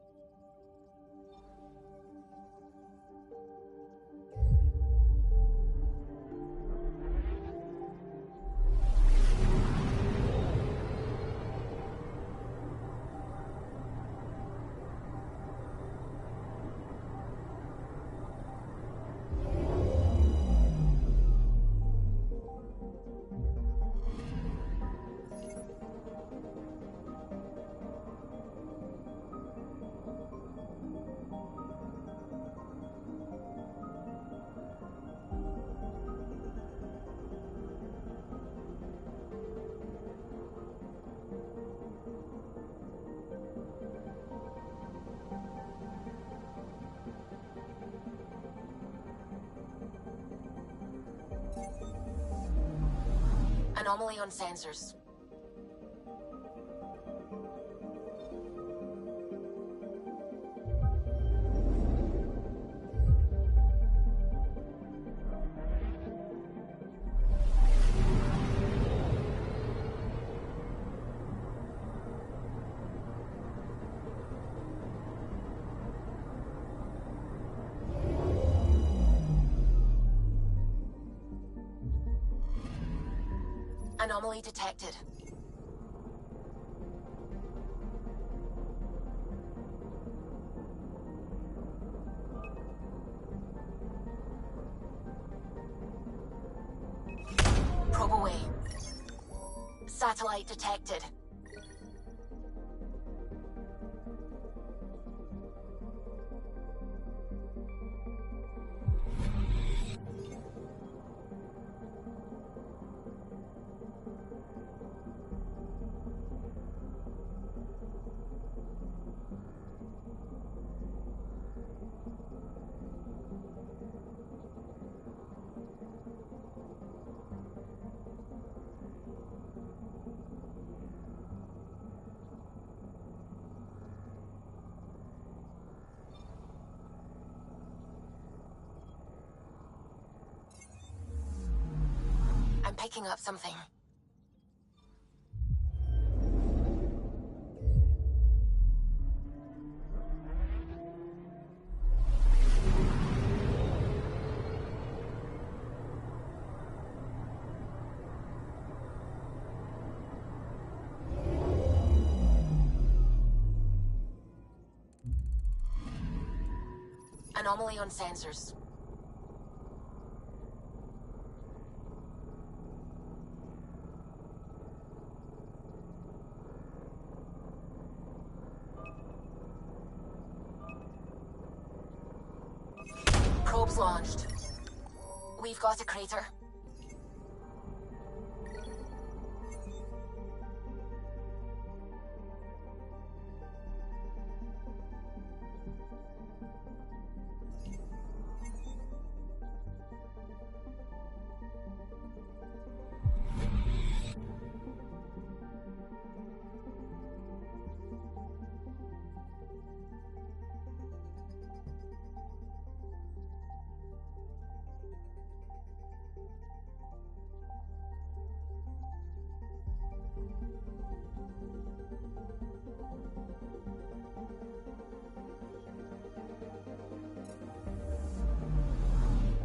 Anomaly on sensors. Anomaly detected. Satellite detected. I'm picking up something. Anomaly on sensors. Probes launched. We've got a crater.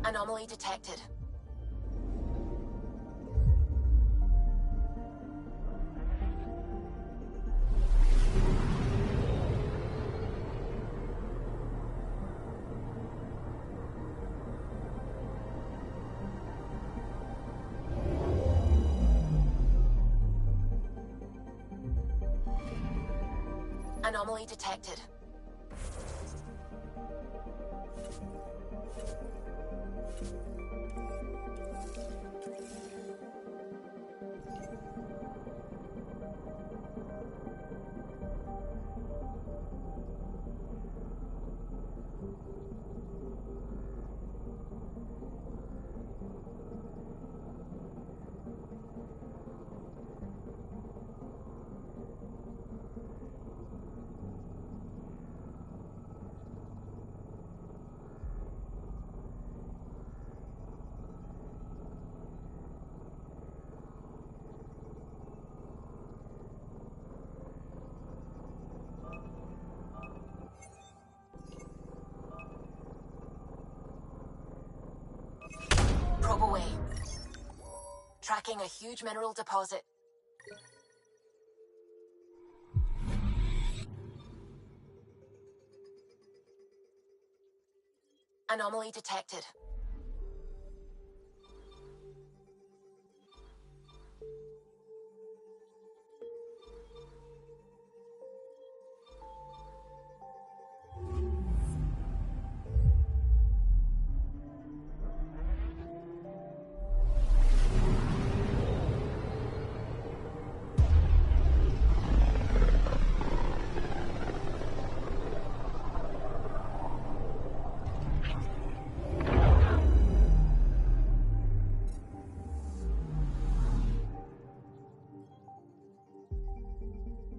Anomaly detected. Anomaly detected. Probe away. Tracking a huge mineral deposit. Anomaly detected.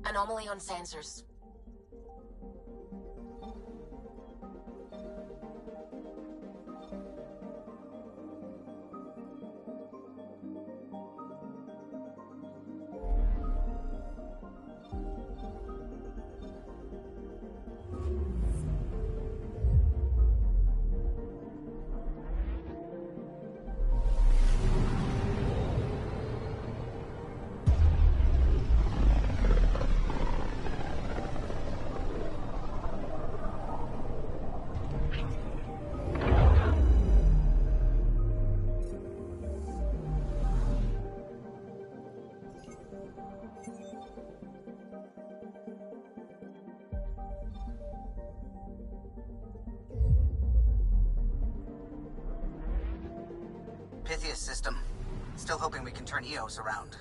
Anomaly on sensors. Pythias system. Still hoping we can turn Eos around.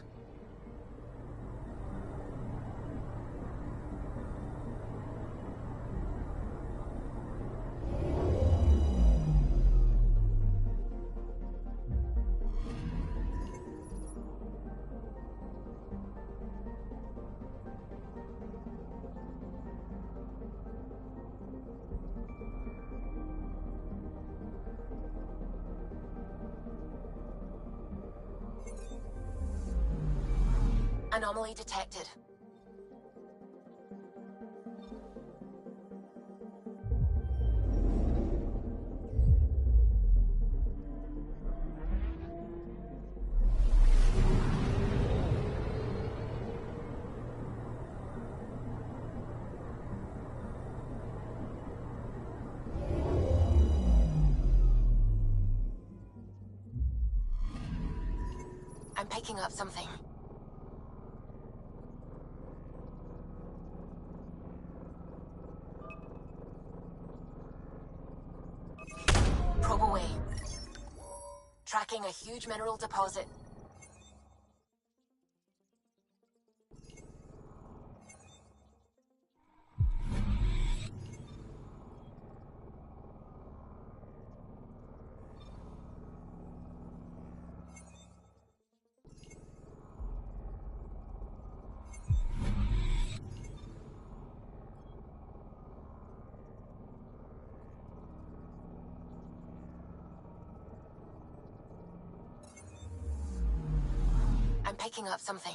Anomaly detected. I'm picking up something. Probe away. Tracking a huge mineral deposit. I'm picking up something.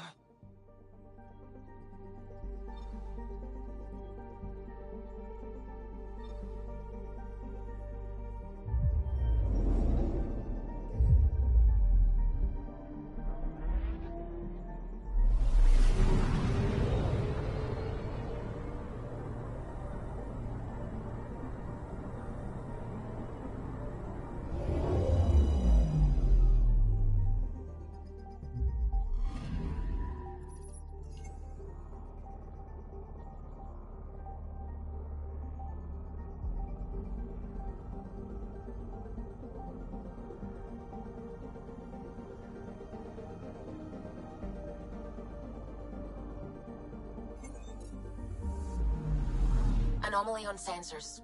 Anomaly on sensors.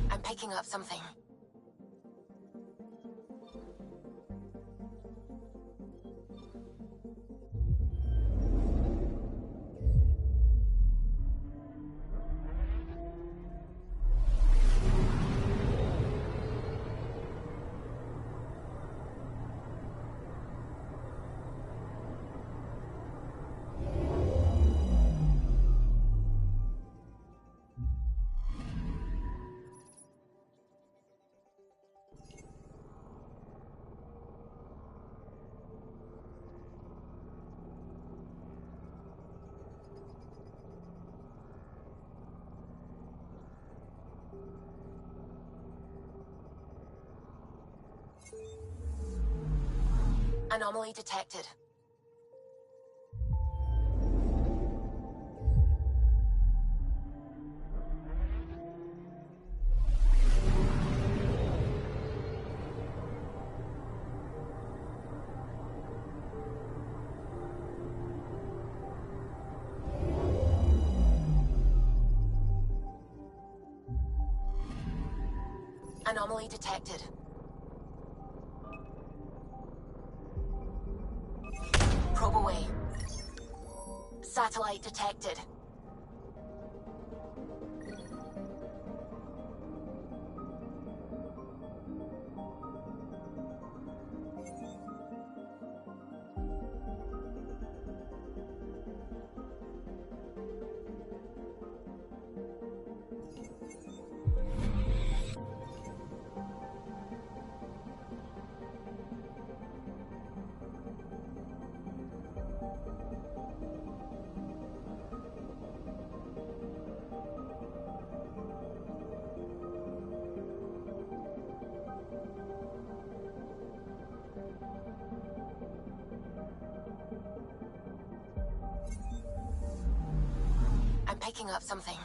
I'm picking up something. Anomaly detected. Anomaly detected. Probe away. Satellite detected. picking up something.